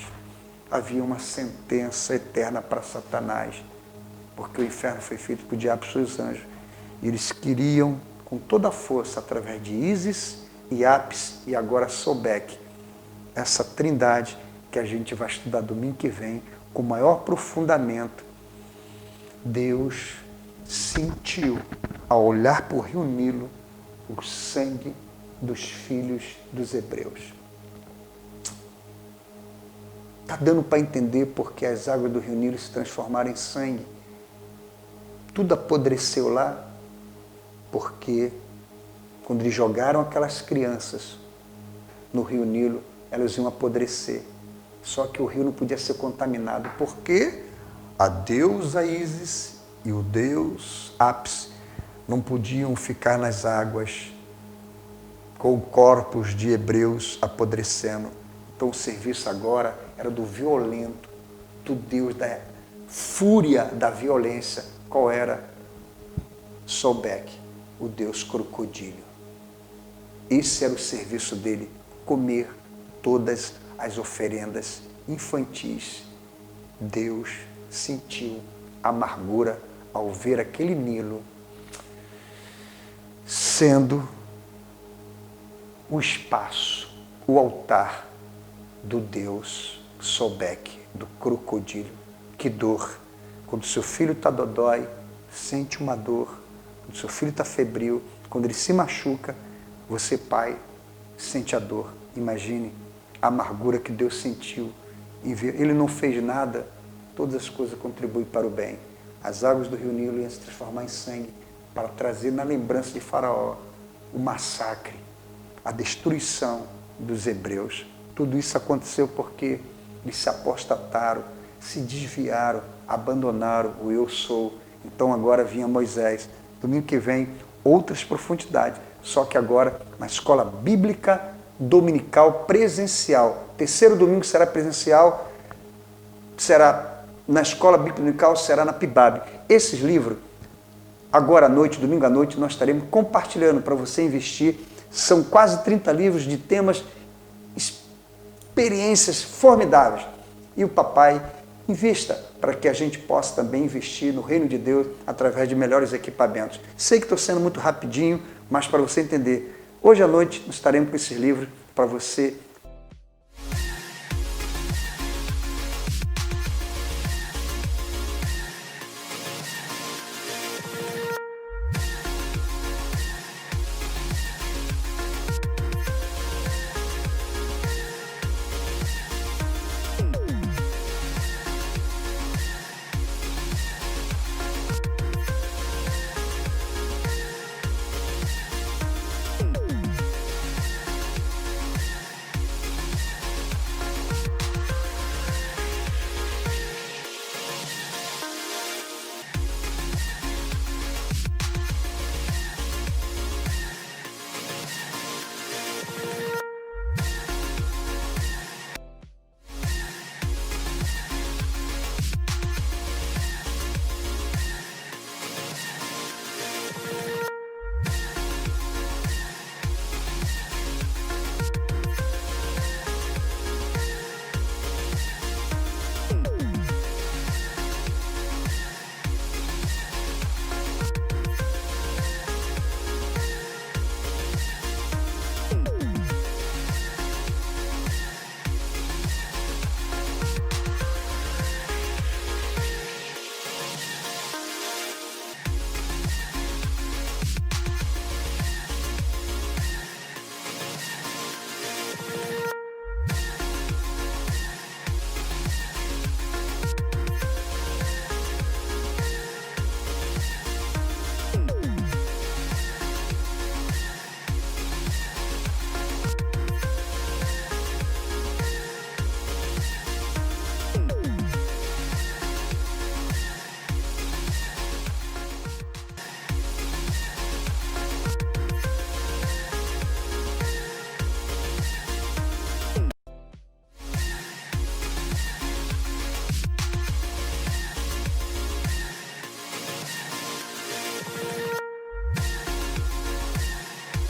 Speaker 1: Havia uma sentença eterna para Satanás, porque o inferno foi feito por diabo e seus anjos. E eles queriam, com toda a força, através de Ísis e Apis e agora Sobek, essa trindade que a gente vai estudar domingo que vem, com maior aprofundamento. Deus sentiu, ao olhar para o rio Nilo, o sangue dos filhos dos hebreus. Está dando para entender porque as águas do rio Nilo se transformaram em sangue. Tudo apodreceu lá, porque quando eles jogaram aquelas crianças no rio Nilo, elas iam apodrecer. Só que o rio não podia ser contaminado, porque a deusa Ísis e o deus Apis não podiam ficar nas águas com corpos de hebreus apodrecendo. Então o serviço agora era do violento, do Deus da fúria da violência. Qual era? Sobek, o Deus crocodilo. Esse era o serviço dele, comer todas as oferendas infantis. Deus sentiu amargura ao ver aquele Nilo sendo o espaço, o altar do Deus Sobek, do crocodilo. Que dor! Quando seu filho está dodói, sente uma dor. Quando seu filho está febril, quando ele se machuca, você, pai, sente a dor. Imagine a amargura que Deus sentiu em ver. Ele não fez nada, todas as coisas contribuem para o bem. As águas do rio Nilo iam se transformar em sangue para trazer na lembrança de Faraó o massacre, a destruição dos hebreus. Tudo isso aconteceu porque eles se apostataram, se desviaram, abandonaram o eu sou. Então agora vinha Moisés. Domingo que vem, outras profundidades. Só que agora, na escola bíblica dominical presencial. Terceiro domingo será presencial, será na Escola Bíblica Dominical, será na PIBAB. Esses livros, agora à noite, domingo à noite, nós estaremos compartilhando para você investir. São quase 30 livros de temas, experiências formidáveis. E o papai invista para que a gente possa também investir no reino de Deus através de melhores equipamentos. Sei que estou sendo muito rapidinho, mas para você entender, hoje à noite nós estaremos com esses livros para você